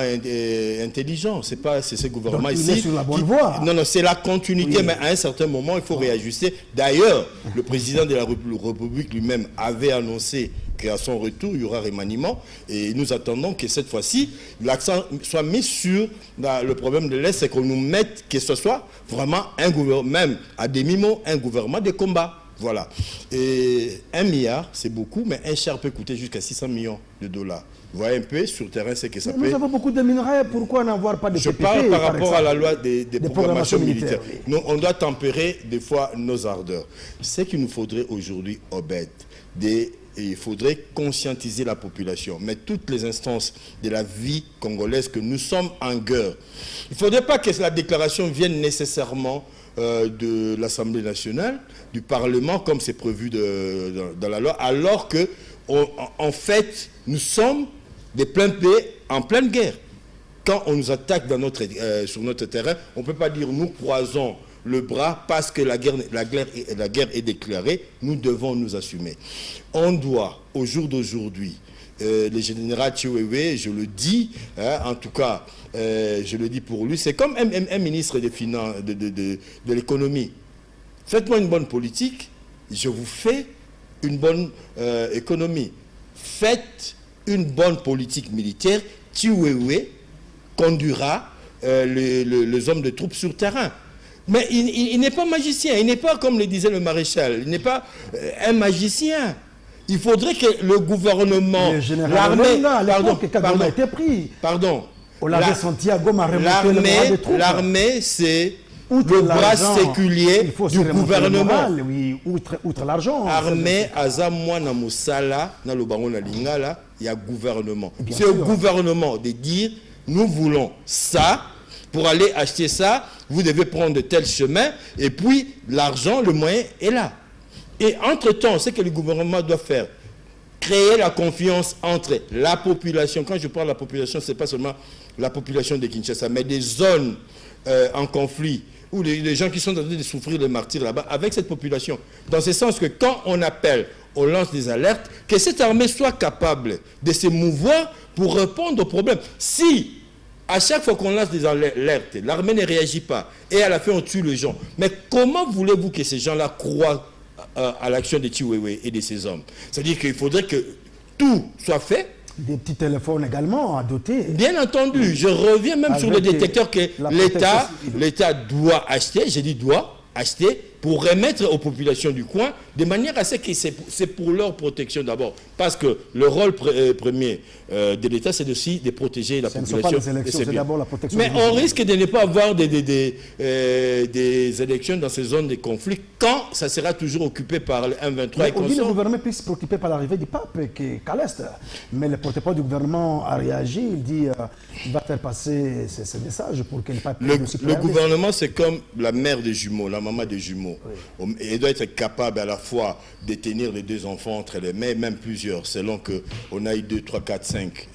intelligents. C'est ce gouvernement donc, ici. Il est sur la bonne voie. Non, c'est la continuité, oui. Mais à un certain moment, il faut réajuster. D'ailleurs, le président de la République lui-même avait annoncé qu'à son retour, il y aura remaniement. Et nous attendons que cette fois-ci, l'accent soit mis sur le problème de l'Est, c'est qu'on nous mette, que ce soit vraiment un gouvernement, même à demi-mot, un gouvernement de combat. Voilà. Et 1 milliard, c'est beaucoup, mais un char peut coûter jusqu'à 600 millions de dollars. Vous voyez un peu sur le terrain, c'est que ça peut... Nous avons beaucoup de minerais, pourquoi n'avoir pas de PPP? Je parle par rapport à la loi des programmations militaires. Oui. Nous, on doit tempérer des fois nos ardeurs. Ce qu'il nous faudrait aujourd'hui, Obed, il faudrait conscientiser la population, mais toutes les instances de la vie congolaise, que nous sommes en guerre. Il ne faudrait pas que la déclaration vienne nécessairement de l'Assemblée nationale, du Parlement, comme c'est prévu dans la loi, alors que, en fait, nous sommes des pleins pays en pleine guerre. Quand on nous attaque sur notre terrain, on ne peut pas dire nous croisons le bras parce que la guerre est déclarée. Nous devons nous assumer. On doit, au jour d'aujourd'hui, le général Chiwewe, je le dis, en tout cas, je le dis pour lui, c'est comme un ministre des Finances, de l'économie. Faites-moi une bonne politique, je vous fais une bonne économie. Faites une bonne politique militaire, Chiwewe conduira les hommes de troupes sur terrain. Mais il n'est pas magicien, il n'est pas, comme le disait le maréchal, il n'est pas un magicien. Il faudrait que le gouvernement, l'armée, été pris. Pardon. L'armée, c'est le bras séculier du gouvernement. Oui, outre l'argent. Armée, azamwa na mosala, na lobango na lingala, il y a gouvernement. C'est au gouvernement de dire, nous voulons ça. Pour aller acheter ça, vous devez prendre tel chemin, et puis l'argent, le moyen est là. Et entre-temps, ce que le gouvernement doit faire, créer la confiance entre la population. Quand je parle de la population, ce n'est pas seulement la population de Kinshasa, mais des zones en conflit, où les gens qui sont en train de souffrir le martyre là-bas, avec cette population. Dans ce sens que quand on appelle, on lance des alertes, que cette armée soit capable de se mouvoir pour répondre aux problèmes. Si à chaque fois qu'on lance des alertes, l'armée ne réagit pas. Et à la fin, on tue les gens. Mais comment voulez-vous que ces gens-là croient à l'action de Chiwewe et de ses hommes? C'est-à-dire qu'il faudrait que tout soit fait. Des petits téléphones également à doter. Bien entendu. Je reviens même sur le détecteur que l'État doit acheter. J'ai dit doit acheter pour remettre aux populations du coin, de manière à ce que c'est pour leur protection d'abord. Parce que le rôle premier de l'État, c'est aussi de protéger la population. Ce ne sont pas les élections, c'est d'abord la protection. Mais on risque de ne pas avoir des élections dans ces zones de conflit quand ça sera toujours occupé par le M23 et on dit que le gouvernement puisse se préoccuper par l'arrivée du pape qu'à l'Est. Mais le porte-parole du gouvernement a réagi, il dit il va faire passer ce message pour que le pape... Le gouvernement, c'est comme la mère des jumeaux, la maman des jumeaux. Oui. Elle doit être capable à la fois de tenir les deux enfants entre les mains, même plusieurs, selon qu'on a eu 2, 3, 4, 5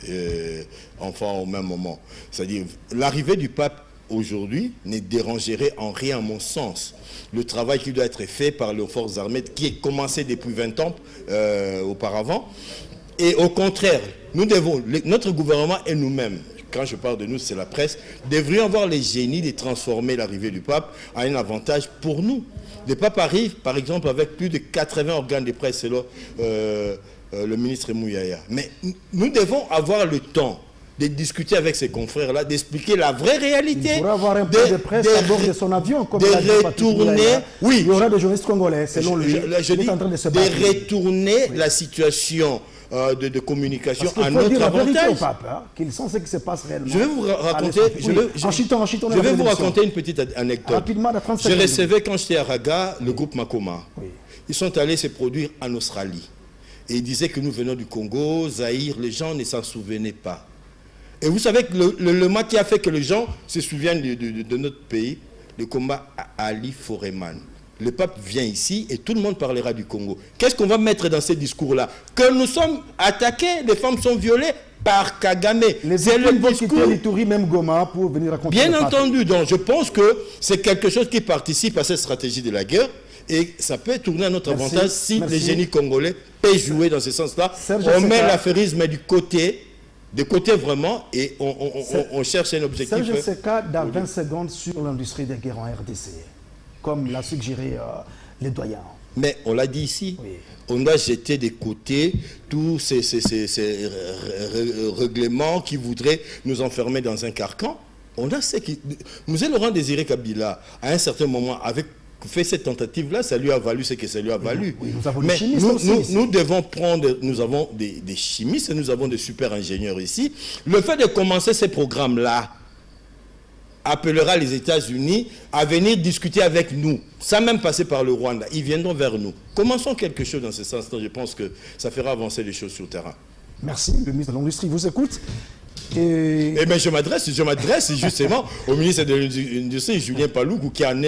enfants au même moment. C'est-à-dire, l'arrivée du pape aujourd'hui ne dérangerait en rien, à mon sens, le travail qui doit être fait par les forces armées, qui est commencé depuis 20 ans auparavant. Et au contraire, notre gouvernement et nous-mêmes, quand je parle de nous, c'est la presse, devrions avoir les génies de transformer l'arrivée du pape en un avantage pour nous. Le pape arrive, par exemple, avec plus de 80 organes de presse, selon le ministre Mouyaya. Mais nous devons avoir le temps de discuter avec ses confrères-là, d'expliquer la vraie réalité. Il pourrait avoir un peu de presse à bord de son avion, comme de il a dit retourner, oui, il y aura des journalistes congolais, selon lui. Je dis, de retourner la situation de communication à notre avantage. Au pape, hein, qu'ils sont ce qui se passe réellement. Je vais vous raconter, une petite anecdote. Rapidement, à 30 je recevais quand j'étais à Raga le groupe Makoma. Oui. Ils sont allés se produire en Australie. Et ils disaient que nous venons du Congo, Zaïre, les gens ne s'en souvenaient pas. Et vous savez que le mois qui a fait que les gens se souviennent de notre pays, le combat à Ali Foreman. Le pape vient ici et tout le monde parlera du Congo. Qu'est-ce qu'on va mettre dans ces discours-là? Que nous sommes attaqués, les femmes sont violées par Kagame. C'est le discours l'Ituri, même Goma, pour venir raconter. Bien entendu, donc je pense que c'est quelque chose qui participe à cette stratégie de la guerre. Et ça peut tourner à notre avantage si les génies congolais peuvent jouer dans ce sens-là. On met l'affairisme du côté vraiment, et on cherche un objectif. Serge Seka, dans 20 secondes sur l'industrie des guerres en RDC, comme l'a suggéré les doyens. Mais on l'a dit ici, oui. On doit jeter de côté tous ces règlements qui voudraient nous enfermer dans un carcan. On a ce qui... Monsieur Laurent Désiré Kabila, à un certain moment, avec fait cette tentative-là, ça lui a valu ce que ça lui a valu. Oui, nous avons mais nous devons prendre, nous avons des chimistes et nous avons des super ingénieurs ici. Le fait de commencer ces programmes-là appellera les États-Unis à venir discuter avec nous, sans même passer par le Rwanda. Ils viendront vers nous. Commençons quelque chose dans ce sens-là. Je pense que ça fera avancer les choses sur le terrain. Merci. Le ministre de l'Industrie vous écoute. Eh bien, je m'adresse justement au ministre de l'Industrie, Julien Paloukou, qui en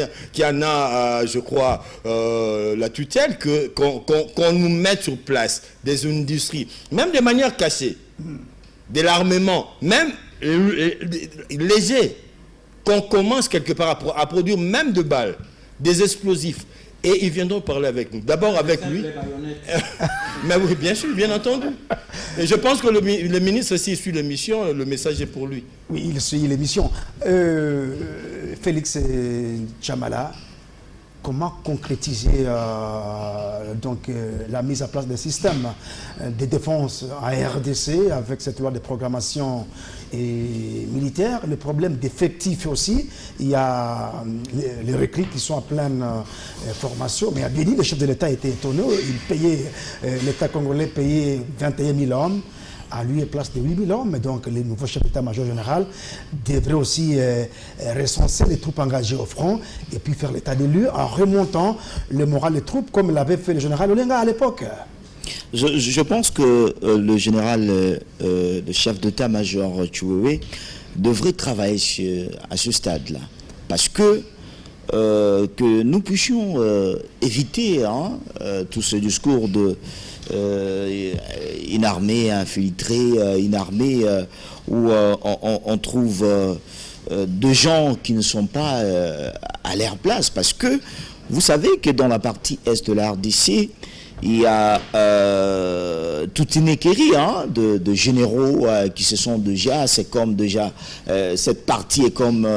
a, je crois, la tutelle, qu'on nous mette sur place des industries, même de manière cachée, de l'armement, même léger, qu'on commence quelque part à produire même de balles, des explosifs. Et ils viendront parler avec nous. D'abord avec lui. Mais oui, bien sûr, bien entendu. Et je pense que le ministre, s'il suit l'émission, le message est pour lui. Oui, il suit l'émission. Félix Chamala, comment concrétiser la mise en place des systèmes de défense en RDC avec cette loi de programmation militaire, le problème d'effectifs aussi, il y a les recrues qui sont en pleine formation, mais à Béni, le chef de l'État était étonné, l'État congolais payait 21 000 hommes, à lui, place de 8 000 hommes, donc les nouveaux chefs d'état-major général devraient aussi recenser les troupes engagées au front et puis faire l'état des lieux en remontant le moral des troupes comme l'avait fait le général Olenga à l'époque. Je pense que le général, le chef d'état-major Chiwewe devrait travailler à ce stade-là. Parce que nous puissions éviter tout ce discours de une armée infiltrée, une armée où on trouve de gens qui ne sont pas à leur place. Parce que vous savez que dans la partie est de la RDC, il y a toute une équerrie de généraux qui se sont déjà, c'est comme déjà, cette partie est comme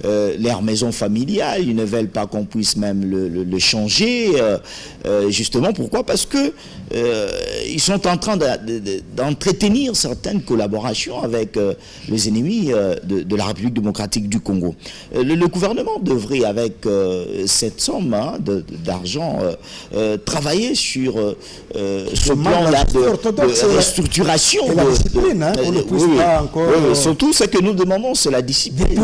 leur maison familiale, ils ne veulent pas qu'on puisse même le changer, justement, pourquoi? Parce que ils sont en train d'entretenir certaines collaborations avec les ennemis de la République démocratique du Congo. Le gouvernement devrait, avec cette somme d'argent, travailler sur ce plan-là de restructuration. Surtout, ce que nous demandons, c'est la discipline.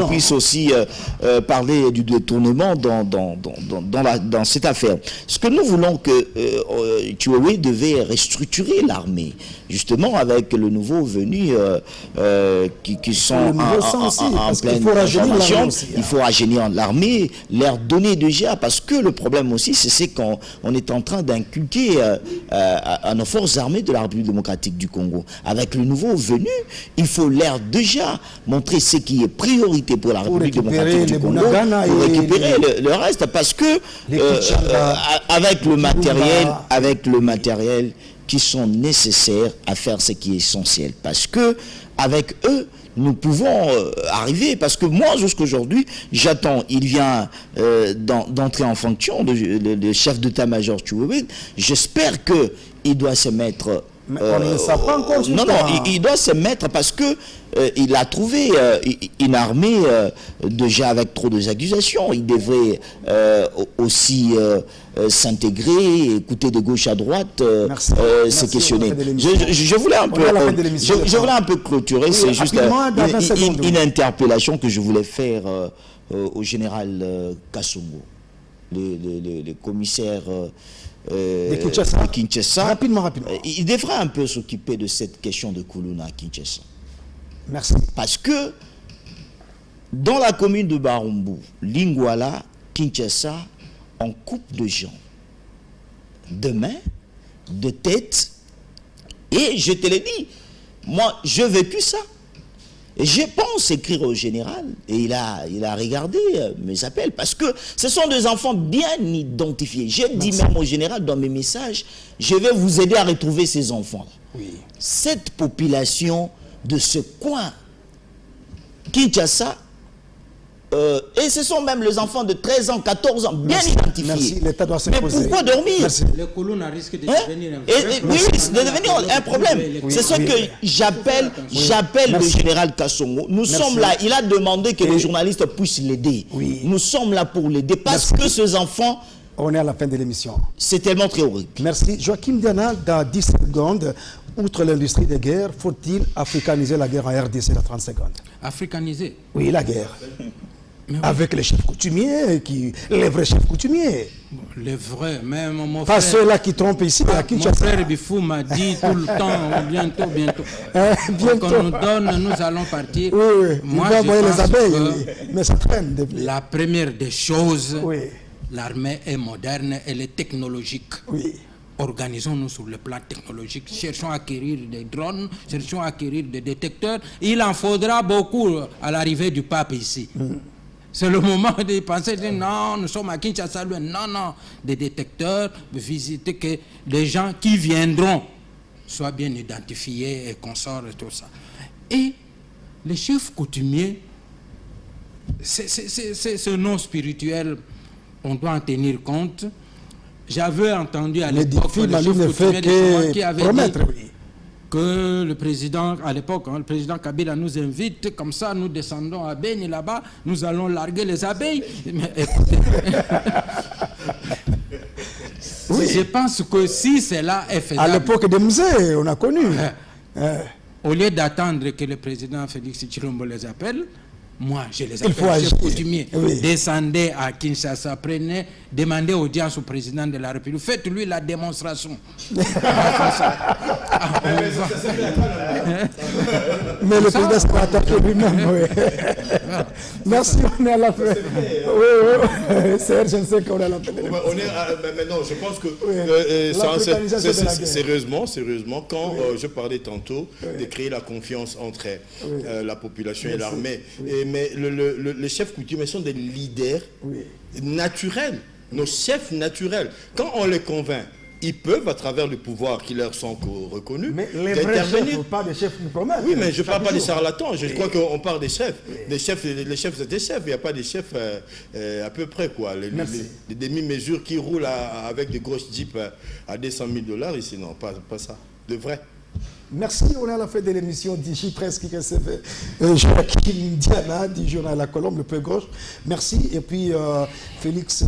Qu'on puisse aussi parler du détournement dans cette affaire. Ce que nous voulons que Chiwewe devait restructurer l'armée, justement avec le nouveau venu qui sont en pleine formation. Il faut rajeunir l'armée, leur donner déjà, parce que le problème aussi, c'est qu'on est en train d'inculquer à nos forces armées de la République démocratique du Congo. Avec le nouveau venu, il faut leur déjà montrer ce qui est priorité pour la République démocratique du Congo, pour récupérer le reste, parce que avec le matériel qui sont nécessaires à faire ce qui est essentiel, parce que avec eux nous pouvons arriver, parce que moi jusqu'aujourd'hui j'attends, il vient d'entrer en fonction, le chef d'état-major Chiwewe, j'espère qu'il doit se mettre Mais on ne le sait pas encore. Non, il doit se mettre parce que il a trouvé une armée déjà avec trop d'accusations. Il devrait aussi s'intégrer, écouter de gauche à droite, se questionner. Je voulais un peu clôturer. Oui, c'est juste une interpellation que je voulais faire au général Kassongo, le commissaire de Kinshasa. Rapidement. Il devrait un peu s'occuper de cette question de Koulouna à Kinshasa. Merci. Parce que dans la commune de Barumbu, Lingwala, Kinshasa, on coupe de gens, de mains, de têtes. Et je te l'ai dit, moi, j'ai vécu ça. Et je pense écrire au général, et il a regardé mes appels, parce que ce sont des enfants bien identifiés. J'ai dit même au général dans mes messages, je vais vous aider à retrouver ces enfants-là. Oui. Cette population de ce coin, Kinshasa, et ce sont même les enfants de 13 ans, 14 ans, bien identifiés. Merci, l'État doit se Mais poser. pourquoi dormir? Les colonnes risquent de devenir un problème. Oui, de devenir un problème. C'est ce que j'appelle le général Kassongo. Nous sommes là, il a demandé que les journalistes puissent l'aider. Oui. Nous sommes là pour l'aider parce que ces enfants... On est à la fin de l'émission. C'est tellement très horrible. Merci. Joachim Diana, dans 10 secondes, outre l'industrie de guerre, faut-il africaniser la guerre en RDC dans 30 secondes? Africaniser? Oui, la guerre. Avec les chefs coutumiers, les vrais chefs coutumiers. Les vrais, même mon Pas frère... ceux-là qui trompent ici, à Kinshasa. Mon frère Bifou m'a dit tout le temps, bientôt. Bientôt. Quand on nous donne, nous allons partir. Oui. Moi, il va envoyer je les pense abeilles, que mais ça traîne depuis. la première des choses, Oui. l'armée est moderne, elle est technologique. Oui. Organisons-nous sur le plan technologique. Cherchons à acquérir des drones, cherchons à acquérir des détecteurs. Il en faudra beaucoup à l'arrivée du pape ici. C'est le moment de penser, de, non, nous sommes à Kinshasa, non, des détecteurs, de visiter que les gens qui viendront soient bien identifiés et consorts et tout ça. Et les chefs coutumiers, c'est ce nom spirituel, on doit en tenir compte. J'avais entendu à l'époque le chef coutumier de qui avait dit que le président, à l'époque, le président Kabila nous invite, comme ça nous descendons à Beni là-bas, nous allons larguer les abeilles. Mais écoutez, je pense que si cela est faisable... À l'époque des musées, on a connu. Au lieu d'attendre que le président Félix Tshilombo les appelle, moi, je les appelle chefs coutumiers. Oui. Descendez à Kinshasa, prenez, demandez audience au président de la République. Faites-lui la démonstration. Mais le président s'est attaqué lui-même. Oui. Merci, on est à la fin. Oui. Serge, je ne sais qu'on est à la fin. Maintenant, je pense que sérieusement, quand je parlais tantôt de créer la confiance entre la population et l'armée, mais les chefs coutumiers sont des leaders naturels, nos chefs naturels. Quand on les convainc, ils peuvent, à travers le pouvoir qui leur sont reconnus, mais les vrais chefs, pas des chefs diplomates. Oui, mais je ne parle pas des charlatans. Je crois qu'on parle des chefs. Les chefs, c'est des chefs. Il n'y a pas des chefs à peu près, quoi. Les demi-mesures qui roulent avec des grosses jeeps à 200 000 $, ici, non, pas ça. De vrai. Merci, on est à la fin de l'émission d'ici presque qui recevait Joachim Diana du journal La Colombe, le peu gauche. Merci. Et puis Félix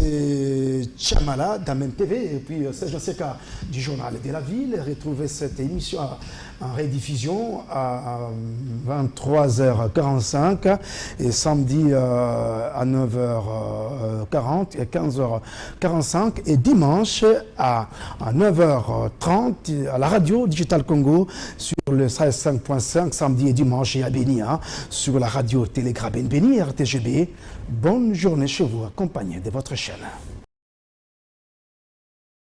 Chamala d'Amen TV et puis Serge Seka du journal de la ville. Retrouvez cette émission en rediffusion à 23h45 et samedi à 9h40 et 15h45 et dimanche à 9h30 à la radio Digital Congo sur le 16.5 samedi et dimanche et à Béni, sur la radio Télégra Béni RTGB. Bonne journée chez vous, accompagné de votre chaîne.